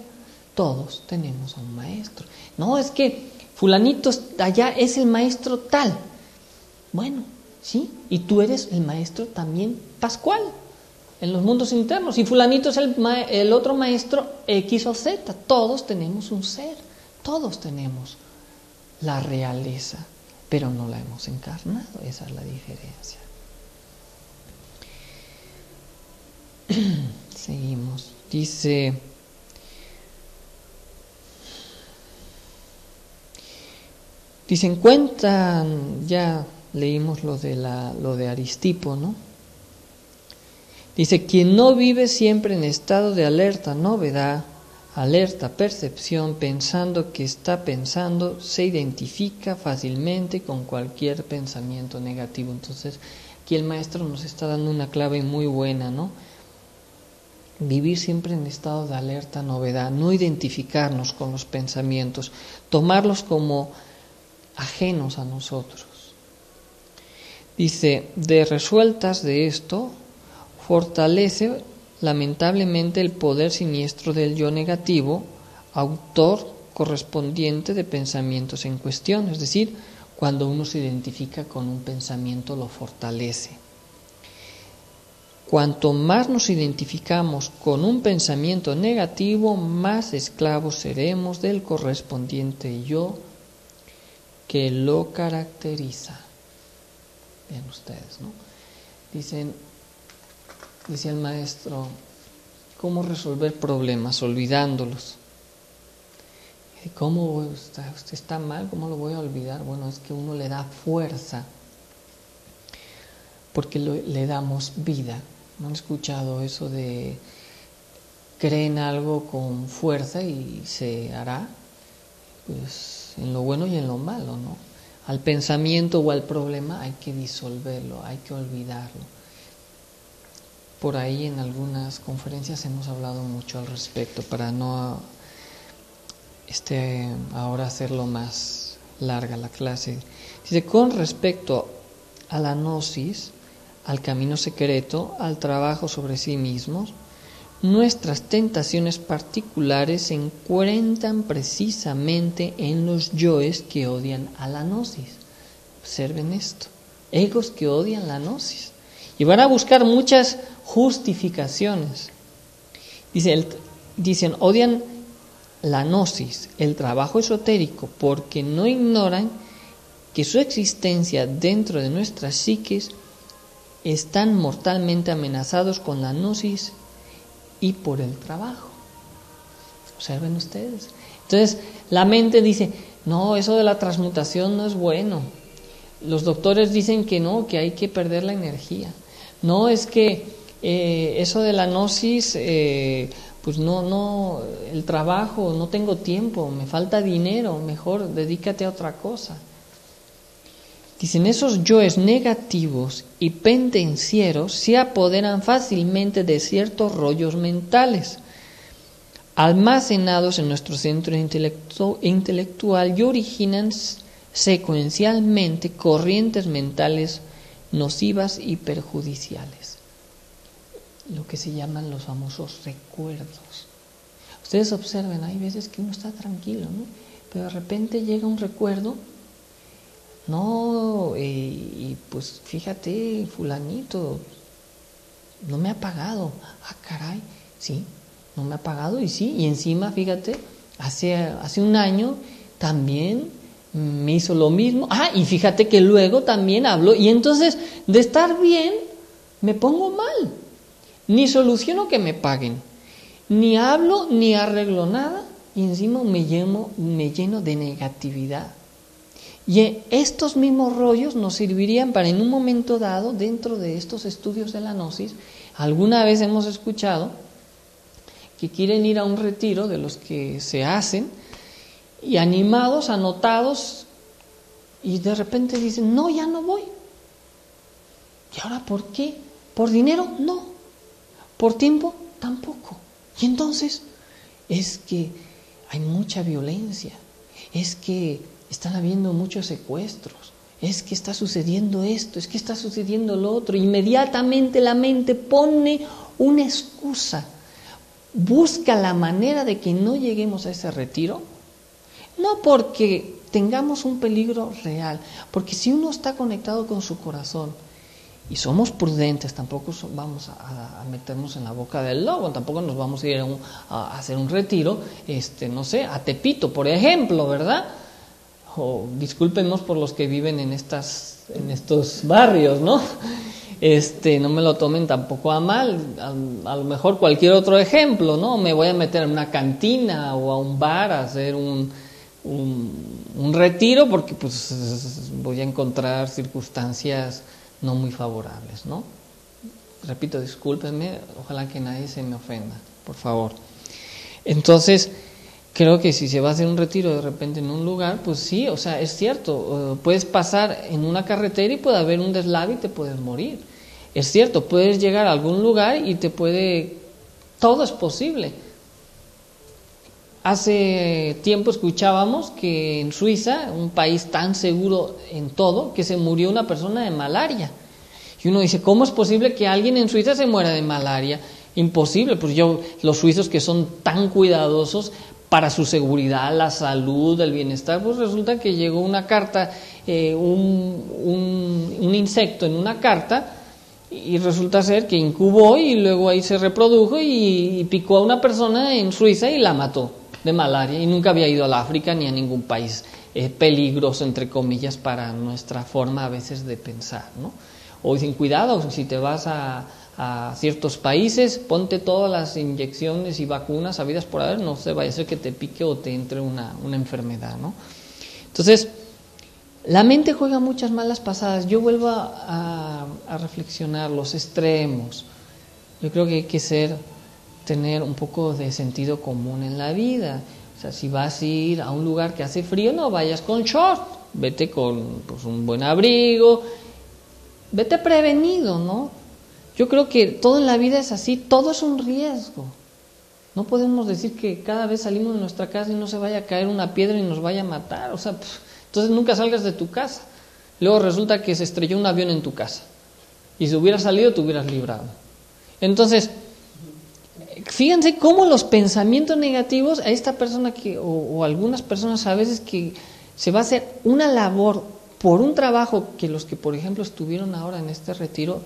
Speaker 1: todos tenemos a un maestro. No, es que fulanito allá es el maestro tal. Bueno, sí, y tú eres el maestro también pascual en los mundos internos. Y fulanito es el otro maestro X o Z. Todos tenemos un ser, todos tenemos la realeza, pero no la hemos encarnado. Esa es la diferencia. Seguimos. Dicen, cuentan, ya leímos lo de Aristipo, ¿no? Dice, quien no vive siempre en estado de alerta novedad, alerta percepción, pensando que está pensando, se identifica fácilmente con cualquier pensamiento negativo. Entonces, aquí el maestro nos está dando una clave muy buena, ¿no? Vivir siempre en estado de alerta novedad, no identificarnos con los pensamientos, tomarlos como ajenos a nosotros. Dice, de resueltas de esto, fortalece lamentablemente el poder siniestro del yo negativo, autor correspondiente de pensamientos en cuestión. Es decir, cuando uno se identifica con un pensamiento lo fortalece. Cuanto más nos identificamos con un pensamiento negativo, más esclavos seremos del correspondiente yo que lo caracteriza. Vean ustedes, ¿no? Dice el maestro, ¿cómo resolver problemas? Olvidándolos. ¿Cómo usted está mal? ¿Cómo lo voy a olvidar? Bueno, es que uno le da fuerza porque le damos vida. ¿No han escuchado eso de creen algo con fuerza y se hará? Pues en lo bueno y en lo malo, ¿no? Al pensamiento o al problema hay que disolverlo, hay que olvidarlo. Por ahí en algunas conferencias hemos hablado mucho al respecto para no ahora hacerlo más larga la clase. Dice, con respecto a la gnosis, al camino secreto, al trabajo sobre sí mismos, nuestras tentaciones particulares se encuentran precisamente en los yoes que odian a la gnosis. Observen esto, egos que odian la gnosis y van a buscar muchas justificaciones. Dicen, odian la gnosis, el trabajo esotérico, porque no ignoran que su existencia dentro de nuestras psiques están mortalmente amenazados con la gnosis y por el trabajo. Observen ustedes. Entonces, la mente dice, no, eso de la transmutación no es bueno. Los doctores dicen que no, que hay que perder la energía. No, es que eso de la gnosis, pues no, el trabajo, no tengo tiempo, me falta dinero, mejor dedícate a otra cosa. Dicen, esos yoes negativos y pendencieros se apoderan fácilmente de ciertos rollos mentales, almacenados en nuestro centro intelectual y originan secuencialmente corrientes mentales nocivas y perjudiciales, lo que se llaman los famosos recuerdos. Ustedes observen, hay veces que uno está tranquilo, ¿no? Pero de repente llega un recuerdo. No, y pues fíjate, fulanito, no me ha pagado. Ah, caray, sí, no me ha pagado y sí, y encima, fíjate, hace un año también me hizo lo mismo. Ah, y fíjate que luego también habló, y entonces de estar bien me pongo mal. Ni soluciono que me paguen, ni hablo, ni arreglo nada, y encima me lleno de negatividad. Y estos mismos rollos nos servirían para en un momento dado, dentro de estos estudios de la gnosis, alguna vez hemos escuchado que quieren ir a un retiro de los que se hacen, y animados, anotados, y de repente dicen, no, ya no voy. ¿Y ahora por qué? ¿Por dinero? No. ¿Por tiempo? Tampoco. Y entonces es que hay mucha violencia, es que están habiendo muchos secuestros, es que está sucediendo esto, es que está sucediendo lo otro. Inmediatamente la mente pone una excusa, busca la manera de que no lleguemos a ese retiro, no porque tengamos un peligro real, porque si uno está conectado con su corazón y somos prudentes, tampoco vamos a meternos en la boca del lobo, tampoco nos vamos a ir a hacer un retiro, no sé, a Tepito, por ejemplo, ¿verdad? O discúlpenos por los que viven en estos barrios, ¿no? No me lo tomen tampoco a mal, a lo mejor cualquier otro ejemplo, ¿no? Me voy a meter en una cantina o a un bar a hacer un retiro porque pues voy a encontrar circunstancias no muy favorables, ¿no? Repito, discúlpenme, ojalá que nadie se me ofenda, por favor. Entonces, creo que si se va a hacer un retiro de repente en un lugar, pues sí, o sea, es cierto, puedes pasar en una carretera y puede haber un deslave y te puedes morir. Es cierto, puedes llegar a algún lugar y todo es posible. Hace tiempo escuchábamos que en Suiza, un país tan seguro en todo, que se murió una persona de malaria. Y uno dice, ¿cómo es posible que alguien en Suiza se muera de malaria? Imposible, pues los suizos que son tan cuidadosos para su seguridad, la salud, el bienestar, pues resulta que llegó una carta, un insecto en una carta, y resulta ser que incubó y luego ahí se reprodujo y picó a una persona en Suiza y la mató de malaria, y nunca había ido al África ni a ningún país peligroso, entre comillas, para nuestra forma a veces de pensar, ¿no? O dicen, cuidado, si te vas a a ciertos países, ponte todas las inyecciones y vacunas habidas por haber, no se vaya a ser que te pique o te entre una enfermedad, ¿no? Entonces, la mente juega muchas malas pasadas. Yo vuelvo a reflexionar los extremos. Yo creo que hay que tener un poco de sentido común en la vida. O sea, si vas a ir a un lugar que hace frío, no vayas con short, vete con pues, un buen abrigo, vete prevenido, ¿no? Yo creo que todo en la vida es así, todo es un riesgo. No podemos decir que cada vez salimos de nuestra casa y no se vaya a caer una piedra y nos vaya a matar. O sea, entonces nunca salgas de tu casa. Luego resulta que se estrelló un avión en tu casa. Y si hubieras salido, te hubieras librado. Entonces, fíjense cómo los pensamientos negativos a esta persona o algunas personas a veces que se va a hacer una labor por un trabajo que los que, por ejemplo, estuvieron ahora en este retiro,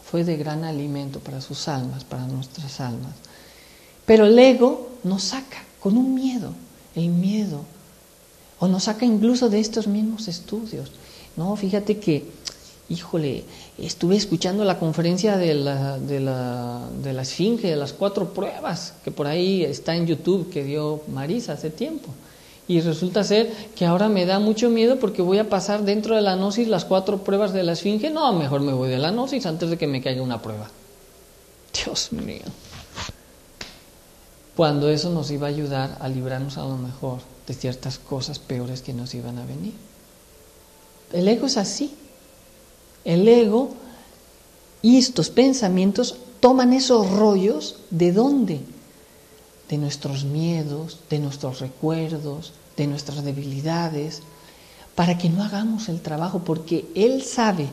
Speaker 1: fue de gran alimento para sus almas, para nuestras almas. Pero el ego nos saca con un miedo, el miedo, o nos saca incluso de estos mismos estudios. No, fíjate que, híjole, estuve escuchando la conferencia de la Esfinge, de las 4 pruebas, que por ahí está en YouTube, que dio Marisa hace tiempo. Y resulta ser que ahora me da mucho miedo porque voy a pasar dentro de la gnosis las 4 pruebas de la Esfinge. No, mejor me voy de la gnosis antes de que me caiga una prueba. Dios mío. Cuando eso nos iba a ayudar a librarnos a lo mejor de ciertas cosas peores que nos iban a venir. El ego es así. El ego y estos pensamientos toman esos rollos, ¿de dónde? De nuestros miedos, de nuestros recuerdos, de nuestras debilidades, para que no hagamos el trabajo, porque él sabe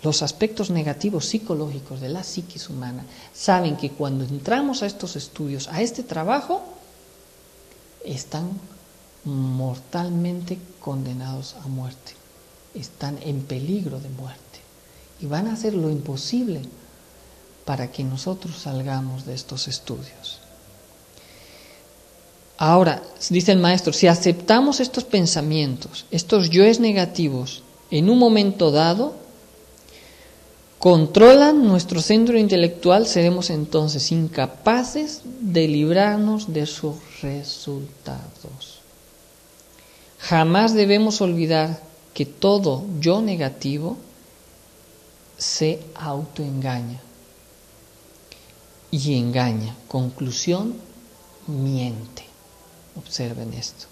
Speaker 1: los aspectos negativos psicológicos de la psiquis humana, saben que cuando entramos a estos estudios, a este trabajo, están mortalmente condenados a muerte, están en peligro de muerte y van a hacer lo imposible para que nosotros salgamos de estos estudios. Ahora, dice el maestro, si aceptamos estos pensamientos, estos yoes negativos, en un momento dado, controlan nuestro centro intelectual, seremos entonces incapaces de librarnos de sus resultados. Jamás debemos olvidar que todo yo negativo se autoengaña y engaña. Conclusión, miente. Observen esto.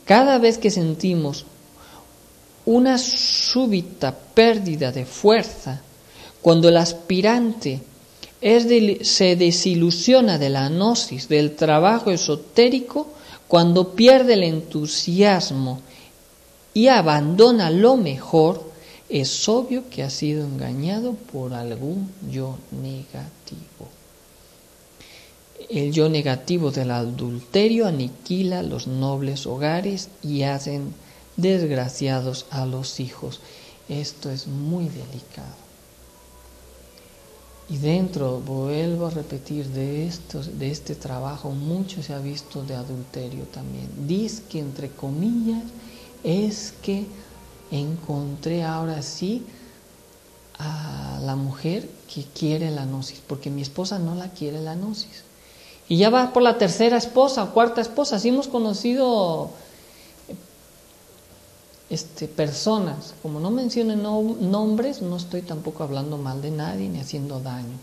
Speaker 1: Cada vez que sentimos una súbita pérdida de fuerza, cuando el aspirante se desilusiona de la gnosis, del trabajo esotérico, cuando pierde el entusiasmo y abandona lo mejor, es obvio que ha sido engañado por algún yo negativo. El yo negativo del adulterio aniquila los nobles hogares y hacen desgraciados a los hijos. Esto es muy delicado. Y dentro, vuelvo a repetir, de este trabajo, mucho se ha visto de adulterio también. Dice que, entre comillas, es que encontré ahora sí a la mujer que quiere la gnosis, porque mi esposa no la quiere la gnosis. Y ya va por la 3ª esposa o 4ª esposa. Así hemos conocido personas. Como no mencionen nombres, no estoy tampoco hablando mal de nadie ni haciendo daño.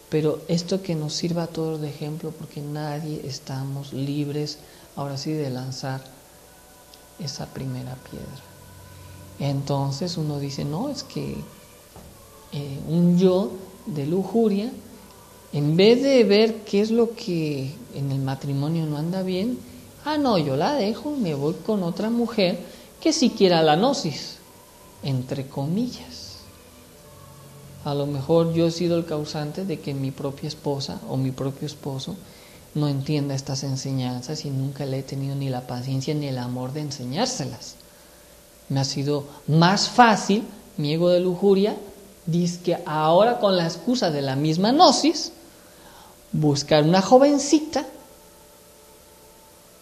Speaker 1: Pero esto que nos sirva a todos de ejemplo, porque nadie estamos libres ahora sí de lanzar esa primera piedra. Entonces uno dice, no, es que un yo de lujuria, en vez de ver qué es lo que en el matrimonio no anda bien, no, yo la dejo y me voy con otra mujer que sí quiera la gnosis, entre comillas. A lo mejor yo he sido el causante de que mi propia esposa o mi propio esposo no entienda estas enseñanzas y nunca le he tenido ni la paciencia ni el amor de enseñárselas. Me ha sido más fácil, mi ego de lujuria, dice que ahora con la excusa de la misma gnosis, buscar una jovencita,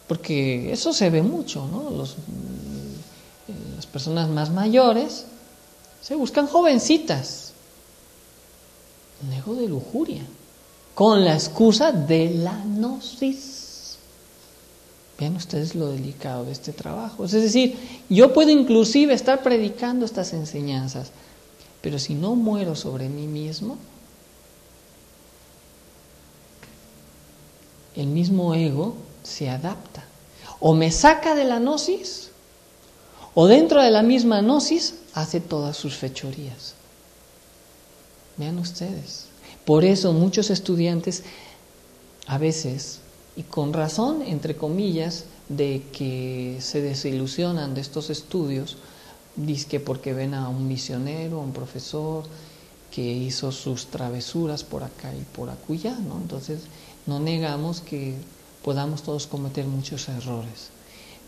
Speaker 1: porque eso se ve mucho, ¿no? Las personas más mayores se buscan jovencitas. Un ego de lujuria, con la excusa de la gnosis. Vean ustedes lo delicado de este trabajo. Es decir, yo puedo inclusive estar predicando estas enseñanzas, pero si no muero sobre mí mismo, el mismo ego se adapta. O me saca de la gnosis, o dentro de la misma gnosis hace todas sus fechorías. Vean ustedes. Por eso muchos estudiantes a veces, y con razón, entre comillas, de que se desilusionan de estos estudios, dizque porque ven a un misionero, a un profesor que hizo sus travesuras por acá y por acullá, ¿no? Entonces no negamos que podamos todos cometer muchos errores.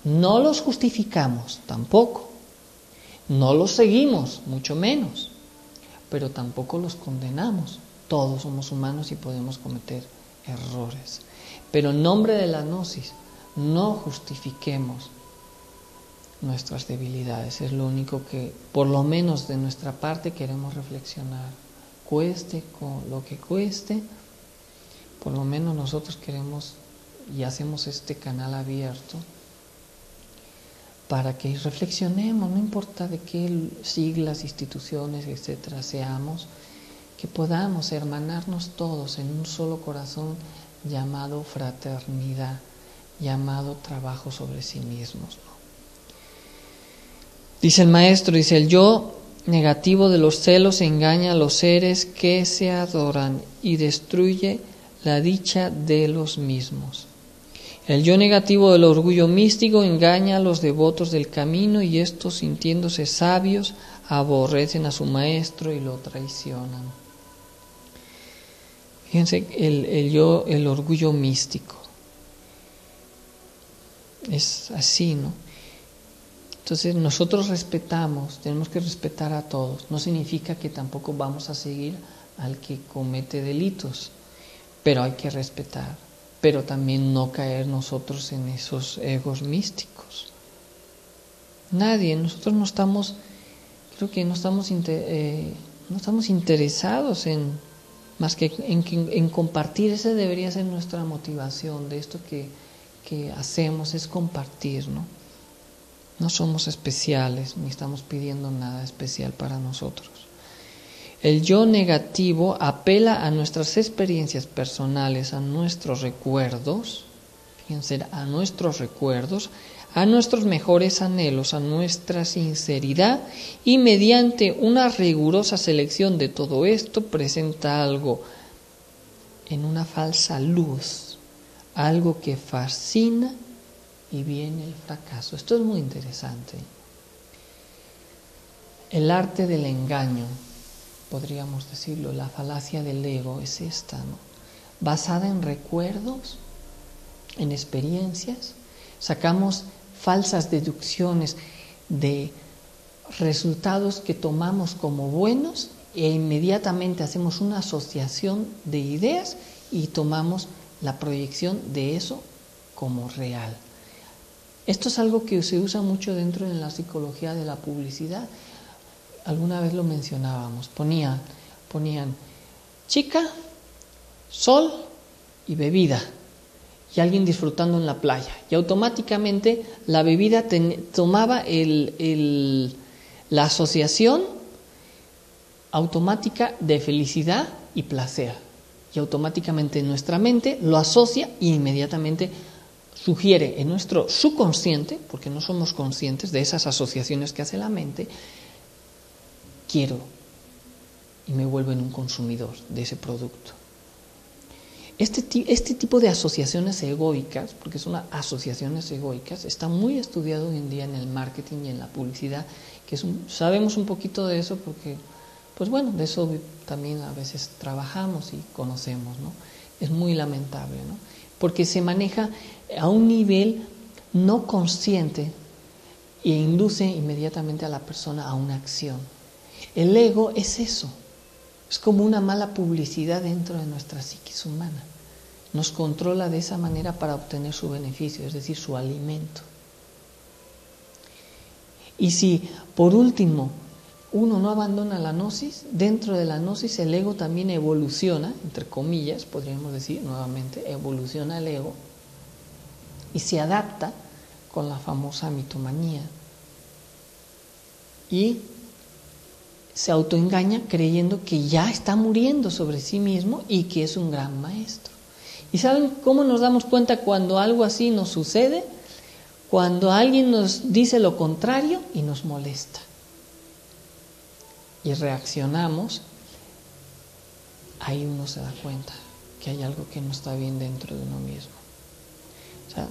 Speaker 1: No los justificamos tampoco, no los seguimos, mucho menos, pero tampoco los condenamos. Todos somos humanos y podemos cometer errores. Pero en nombre de la gnosis, no justifiquemos nuestras debilidades. Es lo único que, por lo menos de nuestra parte, queremos reflexionar. Cueste con lo que cueste, por lo menos nosotros queremos y hacemos este canal abierto para que reflexionemos, no importa de qué siglas, instituciones, etcétera, seamos, que podamos hermanarnos todos en un solo corazón llamado fraternidad, llamado trabajo sobre sí mismos, ¿no? Dice el maestro, dice, el yo negativo de los celos engaña a los seres que se adoran y destruye la dicha de los mismos. El yo negativo del orgullo místico engaña a los devotos del camino y estos, sintiéndose sabios, aborrecen a su maestro y lo traicionan. Fíjense, el orgullo místico es así, ¿no? Entonces nosotros respetamos, tenemos que respetar a todos. No significa que tampoco vamos a seguir al que comete delitos, pero hay que respetar, pero también no caer nosotros en esos egos místicos. Nadie, nosotros no estamos, creo que no estamos interesados en más que en compartir. Esa debería ser nuestra motivación de esto que hacemos, es compartir, ¿no? No somos especiales, ni estamos pidiendo nada especial para nosotros. El yo negativo apela a nuestras experiencias personales, a nuestros recuerdos, fíjense, a nuestros recuerdos, a nuestros mejores anhelos, a nuestra sinceridad, y mediante una rigurosa selección de todo esto presenta algo en una falsa luz, algo que fascina, y viene el fracaso. Esto es muy interesante. El arte del engaño, podríamos decirlo, la falacia del ego es esta, ¿no? Basada en recuerdos, en experiencias, sacamos falsas deducciones de resultados que tomamos como buenos e inmediatamente hacemos una asociación de ideas y tomamos la proyección de eso como real. Esto es algo que se usa mucho dentro de la psicología de la publicidad. Alguna vez lo mencionábamos. Ponían chica, sol y bebida. Y alguien disfrutando en la playa. Y automáticamente la bebida tomaba la asociación automática de felicidad y placer. Y automáticamente nuestra mente lo asocia e inmediatamente sugiere en nuestro subconsciente, porque no somos conscientes de esas asociaciones que hace la mente, quiero, y me vuelvo en un consumidor de ese producto. Este tipo de asociaciones egoicas, porque son asociaciones egoicas, está muy estudiado hoy en día en el marketing y en la publicidad, que sabemos un poquito de eso porque, pues bueno, de eso también a veces trabajamos y conocemos, ¿no? Es muy lamentable, ¿no? Porque se maneja a un nivel no consciente e induce inmediatamente a la persona a una acción. El ego es eso, es como una mala publicidad dentro de nuestra psiquis humana. Nos controla de esa manera para obtener su beneficio, es decir, su alimento. Y si, por último, uno no abandona la gnosis, dentro de la gnosis el ego también evoluciona, entre comillas, podríamos decir nuevamente, evoluciona el ego y se adapta con la famosa mitomanía. Y se autoengaña creyendo que ya está muriendo sobre sí mismo y que es un gran maestro. ¿Y saben cómo nos damos cuenta cuando algo así nos sucede? Cuando alguien nos dice lo contrario y nos molesta. Y reaccionamos, ahí uno se da cuenta que hay algo que no está bien dentro de uno mismo. O sea,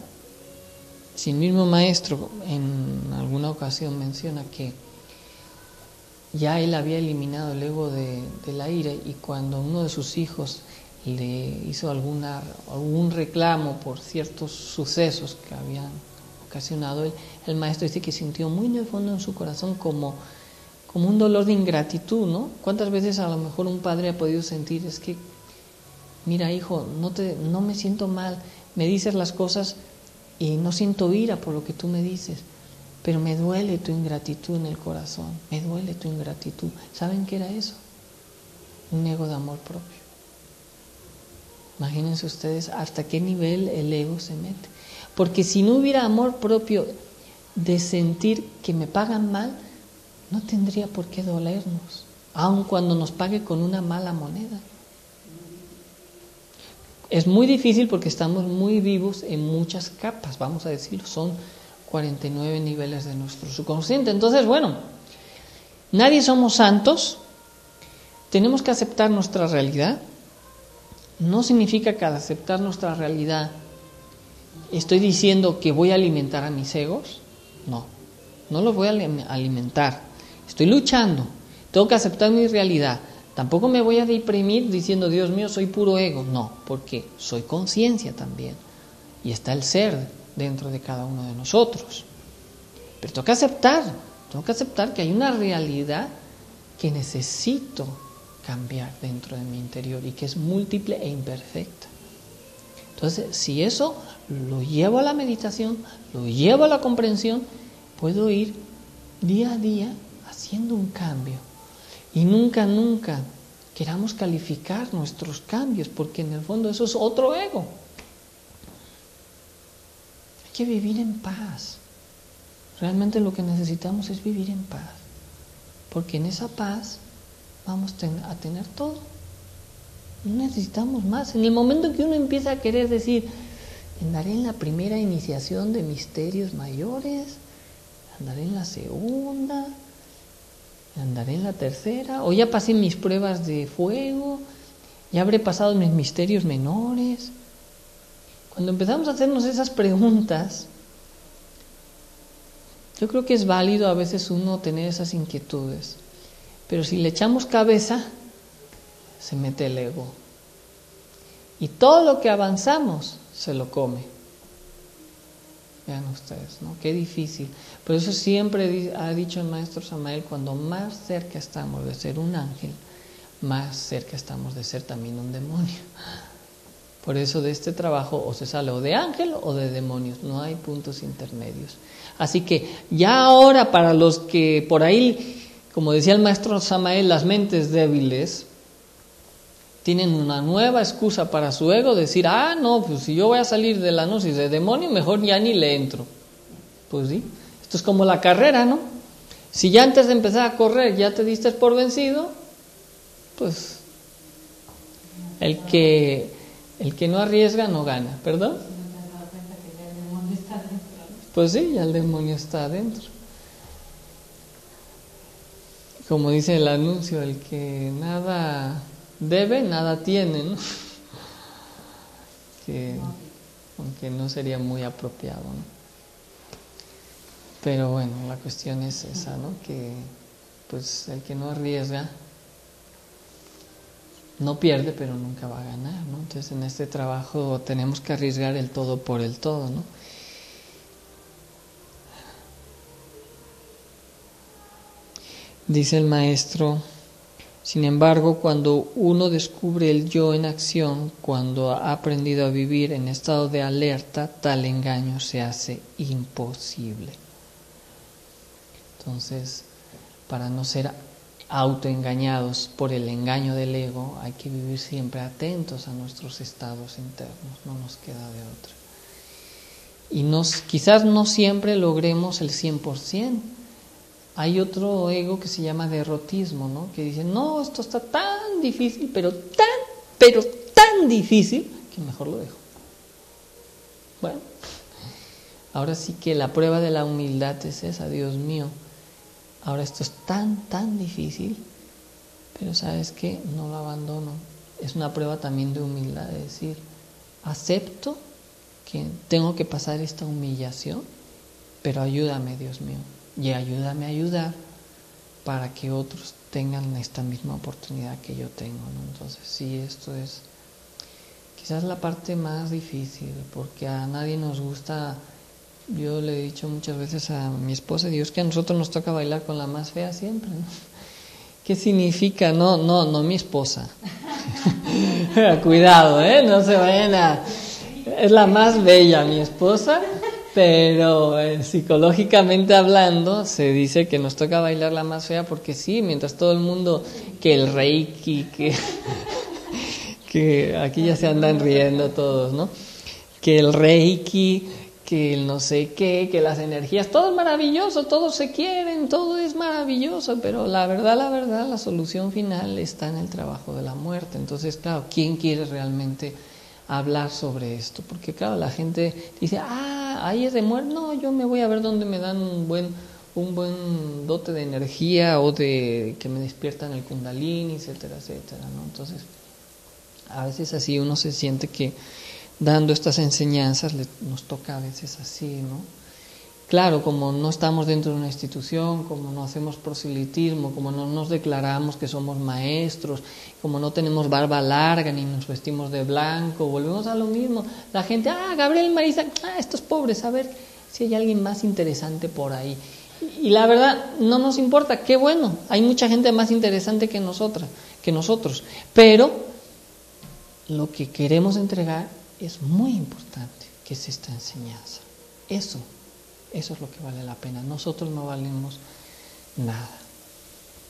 Speaker 1: si el mismo maestro en alguna ocasión menciona que ya él había eliminado el ego de la ira, y cuando uno de sus hijos le hizo algún reclamo por ciertos sucesos que habían ocasionado, el maestro dice que sintió muy en el fondo en su corazón como un dolor de ingratitud, ¿no? ¿Cuántas veces a lo mejor un padre ha podido sentir, es que, mira hijo, no me siento mal, me dices las cosas y no siento ira por lo que tú me dices, pero me duele tu ingratitud en el corazón, me duele tu ingratitud? ¿Saben qué era eso? Un ego de amor propio. Imagínense ustedes hasta qué nivel el ego se mete. Porque si no hubiera amor propio de sentir que me pagan mal, no tendría por qué dolernos, aun cuando nos pague con una mala moneda. Es muy difícil porque estamos muy vivos en muchas capas, vamos a decirlo, son 49 niveles de nuestro subconsciente. Entonces, bueno, nadie somos santos, tenemos que aceptar nuestra realidad. No significa que al aceptar nuestra realidad estoy diciendo que voy a alimentar a mis egos. No los voy a alimentar. Estoy luchando, tengo que aceptar mi realidad. Tampoco me voy a deprimir diciendo, Dios mío, soy puro ego. No, porque soy conciencia también. Y está el ser dentro de cada uno de nosotros. Pero tengo que aceptar que hay una realidad que necesito cambiar dentro de mi interior y que es múltiple e imperfecta. Entonces, si eso lo llevo a la meditación, lo llevo a la comprensión, puedo ir día a día haciendo un cambio. Y nunca queramos calificar nuestros cambios, porque en el fondo eso es otro ego. Hay que vivir en paz. Realmente lo que necesitamos es vivir en paz, porque en esa paz vamos a tener todo. No necesitamos más. En el momento que uno empieza a querer decir, andaré en la primera iniciación de misterios mayores, andaré en la segunda, andaré en la tercera, o ya pasé mis pruebas de fuego, ya habré pasado mis misterios menores. Cuando empezamos a hacernos esas preguntas, yo creo que es válido a veces uno tener esas inquietudes, pero si le echamos cabeza, se mete el ego. Y todo lo que avanzamos se lo come. Vean ustedes, ¿no? Qué difícil. Por eso siempre ha dicho el maestro Samael, cuando más cerca estamos de ser un ángel, más cerca estamos de ser también un demonio. Por eso de este trabajo o se sale o de ángel o de demonios, no hay puntos intermedios. Así que ya ahora, para los que por ahí, como decía el maestro Samael, las mentes débiles tienen una nueva excusa para su ego, decir, no, pues si yo voy a salir de la gnosis de demonio, mejor ya ni le entro. Pues sí, esto es como la carrera, ¿no? Si ya antes de empezar a correr ya te diste por vencido, pues el que no arriesga no gana, ¿perdón? Pues sí, ya el demonio está adentro. Como dice el anuncio, el que nada debe, nada tiene, ¿no? Que, aunque no sería muy apropiado, ¿no? Pero bueno, la cuestión es esa, ¿no? Que pues el que no arriesga no pierde, pero nunca va a ganar, ¿no? Entonces en este trabajo tenemos que arriesgar el todo por el todo, ¿no? Dice el maestro, sin embargo, cuando uno descubre el yo en acción, cuando ha aprendido a vivir en estado de alerta, tal engaño se hace imposible. Entonces, para no ser autoengañados por el engaño del ego, hay que vivir siempre atentos a nuestros estados internos, no nos queda de otra. Y quizás no siempre logremos el 100%. Hay otro ego que se llama derrotismo, ¿no? Que dice, no, esto está tan difícil, pero tan difícil, que mejor lo dejo. Bueno, ahora sí que la prueba de la humildad es esa, Dios mío. Ahora esto es tan difícil, pero ¿sabes qué? No lo abandono. Es una prueba también de humildad, de decir, acepto que tengo que pasar esta humillación, pero ayúdame, Dios mío, y ayúdame a ayudar para que otros tengan esta misma oportunidad que yo tengo, ¿no? Entonces sí, esto es quizás la parte más difícil, porque a nadie nos gusta. Yo le he dicho muchas veces a mi esposa, Dios, que a nosotros nos toca bailar con la más fea siempre, ¿no? ¿Qué significa? No mi esposa. Cuidado, no se vayan a... Es la más bella mi esposa, pero psicológicamente hablando se dice que nos toca bailar la más fea porque sí, mientras todo el mundo, que el reiki, que aquí ya se andan riendo todos, ¿no? Que el reiki, que el no sé qué, que las energías, todo es maravilloso, todos se quieren, todo es maravilloso, pero la verdad, la solución final está en el trabajo de la muerte. Entonces, claro, ¿quién quiere realmente hablar sobre esto? Porque claro, la gente dice, ahí es de muerte, no, yo me voy a ver dónde me dan un buen dote de energía o de que me despiertan el kundalini, etcétera, etcétera, ¿no? Entonces, a veces así uno se siente que dando estas enseñanzas nos toca a veces así, ¿no? Claro, como no estamos dentro de una institución, como no hacemos proselitismo, como no nos declaramos que somos maestros, como no tenemos barba larga ni nos vestimos de blanco, volvemos a lo mismo. La gente, Gabriel, Marisa, estos pobres, a ver si hay alguien más interesante por ahí. Y la verdad, no nos importa, qué bueno, hay mucha gente más interesante que nosotros, pero lo que queremos entregar es muy importante, que es esta enseñanza. Eso es lo que vale la pena. Nosotros no valemos nada.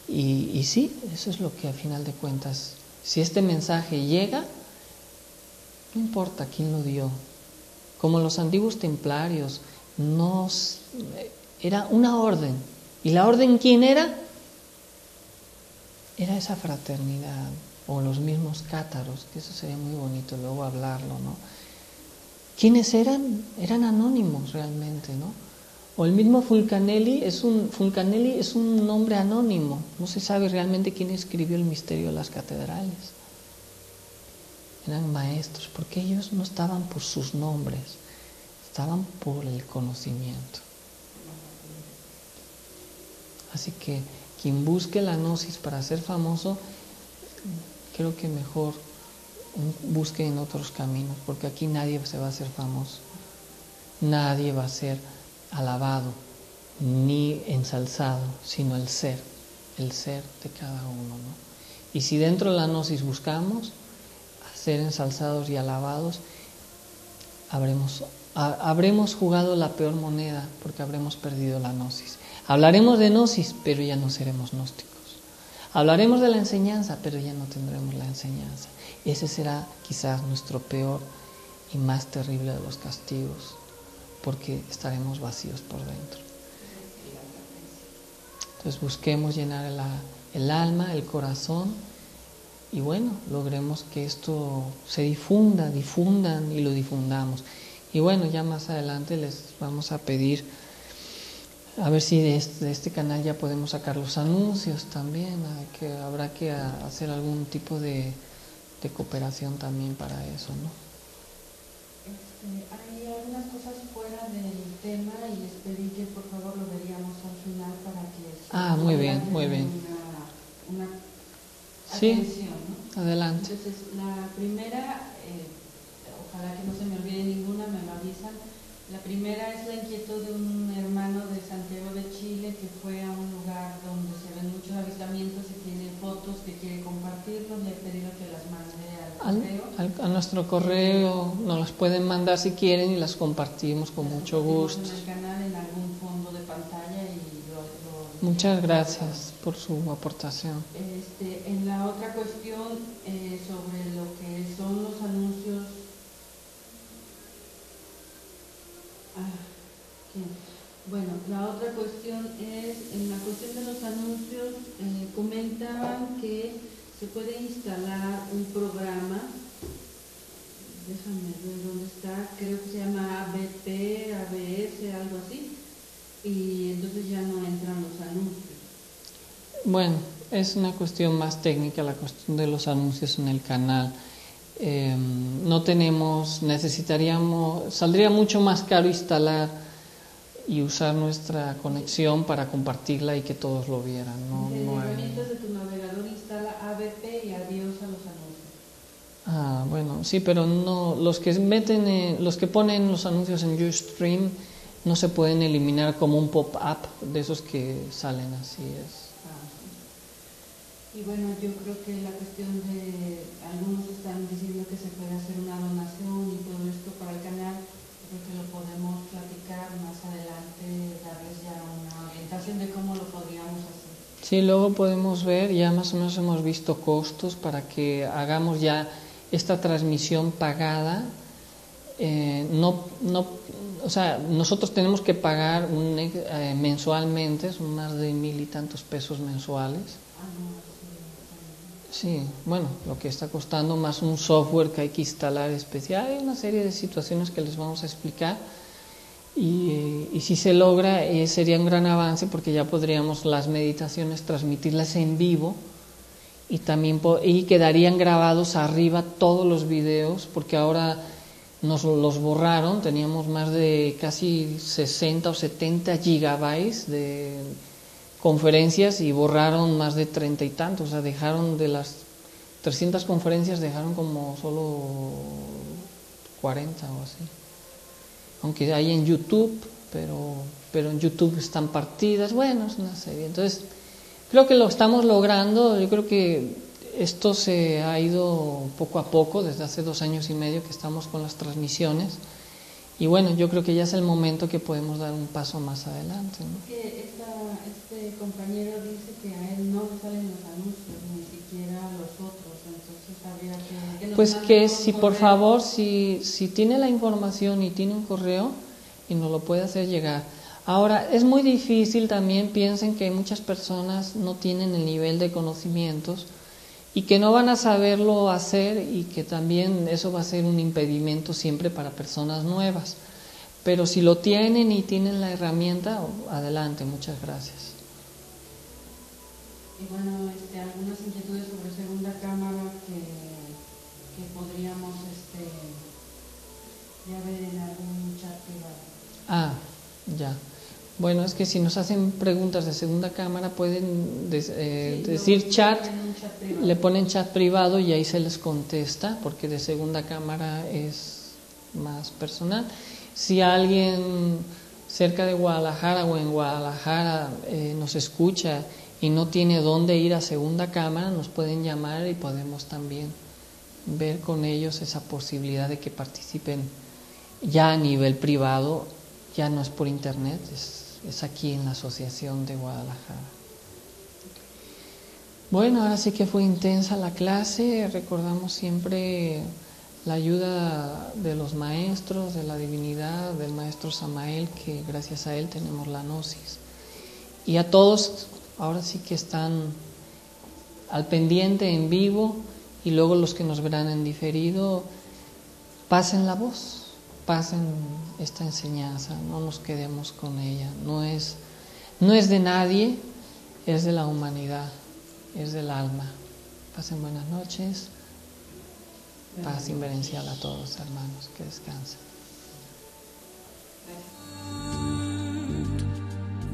Speaker 1: Y sí, eso es lo que a final de cuentas, si este mensaje llega, no importa quién lo dio. Como los antiguos templarios, era una orden. ¿Y la orden quién era? Era esa fraternidad. O los mismos cátaros, que eso sería muy bonito luego hablarlo, ¿no? ¿Quiénes eran? Eran anónimos realmente, ¿no? O el mismo Fulcanelli es un nombre anónimo, no se sabe realmente quién escribió el misterio de las catedrales. Eran maestros, porque ellos no estaban por sus nombres, estaban por el conocimiento. Así que quien busque la gnosis para ser famoso, creo que mejor busque en otros caminos, porque aquí nadie se va a hacer famoso, nadie va a ser alabado ni ensalzado, sino el ser de cada uno, ¿no? Y si dentro de la gnosis buscamos ser ensalzados y alabados, habremos jugado la peor moneda, porque habremos perdido la gnosis. Hablaremos de gnosis, pero ya no seremos gnósticos. Hablaremos de la enseñanza, pero ya no tendremos la enseñanza. Ese será quizás nuestro peor y más terrible de los castigos, porque estaremos vacíos por dentro. Entonces busquemos llenar el alma, el corazón, y bueno, logremos que esto se difundan y lo difundamos. Y bueno, ya más adelante les vamos a pedir, a ver si de este canal ya podemos sacar los anuncios también, que habrá que hacer algún tipo de cooperación también para eso, ¿no?
Speaker 2: Hay algunas cosas fuera del tema y les pedí que por favor lo veríamos al final para que
Speaker 1: muy bien
Speaker 2: una
Speaker 1: sí,
Speaker 2: atención, ¿no?
Speaker 1: Adelante.
Speaker 2: Entonces la primera, ojalá que no se me olvide ninguna, me lo avisan. La primera es la inquietud de un hermano de Santiago de Chile que fue a un lugar donde se ven muchos avistamientos y tiene fotos que quiere compartirlos. Le he pedido que las mande al correo.
Speaker 1: A nuestro correo nos las pueden mandar si quieren y las compartimos con mucho gusto.
Speaker 2: En el canal, en algún fondo de pantalla y
Speaker 1: Muchas gracias por su aportación.
Speaker 2: En la otra cuestión, sobre lo que son los anuncios, bueno, la otra cuestión es, en la cuestión de los anuncios, comentaban que se puede instalar un programa, déjame ver dónde está, creo que se llama ABP, ABS, algo así, y entonces ya no entran los anuncios.
Speaker 1: Bueno, es una cuestión más técnica la cuestión de los anuncios en el canal. No tenemos, saldría mucho más caro instalar y usar nuestra conexión para compartirla y que todos lo vieran.
Speaker 2: En herramientas de tu navegador instala ABP y adiós a los anuncios.
Speaker 1: Bueno, sí, pero no, los que ponen los anuncios en Ustream no se pueden eliminar como un pop-up de esos que salen, así es.
Speaker 2: Y bueno, yo creo que la cuestión de, algunos están diciendo que se puede hacer una donación y todo esto para el canal, creo que lo podemos platicar más adelante, darles ya una orientación de cómo lo podríamos hacer.
Speaker 1: Sí, luego podemos ver, ya más o menos hemos visto costos para que hagamos ya esta transmisión pagada. O sea, nosotros tenemos que pagar mensualmente, son más de 1,000 y tantos pesos mensuales. Sí, bueno, lo que está costando más un software que hay que instalar especial, hay una serie de situaciones que les vamos a explicar y si se logra sería un gran avance porque ya podríamos las meditaciones transmitirlas en vivo y también quedarían grabados arriba todos los videos porque ahora nos los borraron, teníamos más de casi 60 o 70 gigabytes de conferencias y borraron más de 30 y tantos, o sea, dejaron de las 300 conferencias, dejaron como solo 40 o así. Aunque hay en YouTube, pero en YouTube están partidas, bueno, es una serie. Entonces, creo que lo estamos logrando, yo creo que esto se ha ido poco a poco, desde hace 2 años y medio que estamos con las transmisiones. Y bueno, yo creo que ya es el momento que podemos dar un paso más adelante, ¿no?
Speaker 2: Que este compañero dice que a él no le salen los anuncios, ni siquiera a los otros, entonces habría que nos
Speaker 1: pues
Speaker 2: mande
Speaker 1: que
Speaker 2: un
Speaker 1: si por
Speaker 2: correo.
Speaker 1: favor, si tiene la información y tiene un correo y nos lo puede hacer llegar. Ahora, es muy difícil también, piensen que muchas personas no tienen el nivel de conocimientos y que no van a saberlo hacer y que también eso va a ser un impedimento siempre para personas nuevas. Pero si lo tienen y tienen la herramienta, adelante, muchas gracias.
Speaker 2: Y bueno, algunas inquietudes sobre segunda cámara que podríamos ya ver en algún chat privado.
Speaker 1: Ya. Bueno, es que si nos hacen preguntas de segunda cámara pueden decir chat, le ponen chat privado y ahí se les contesta, porque de segunda cámara es más personal. Si alguien cerca de Guadalajara o en Guadalajara nos escucha y no tiene dónde ir a segunda cámara, nos pueden llamar y podemos también ver con ellos esa posibilidad de que participen ya a nivel privado, ya no es por internet, es aquí en la Asociación de Guadalajara. Bueno, ahora sí que fue intensa la clase, recordamos siempre la ayuda de los maestros, de la divinidad, del maestro Samael, que gracias a él tenemos la gnosis. Y a todos, ahora sí que están al pendiente en vivo y luego los que nos verán en diferido, pasen la voz. Pasen esta enseñanza, no nos quedemos con ella, no es de nadie, es de la humanidad, es del alma. Pasen buenas noches, paz inverencial a todos, hermanos, que descansen.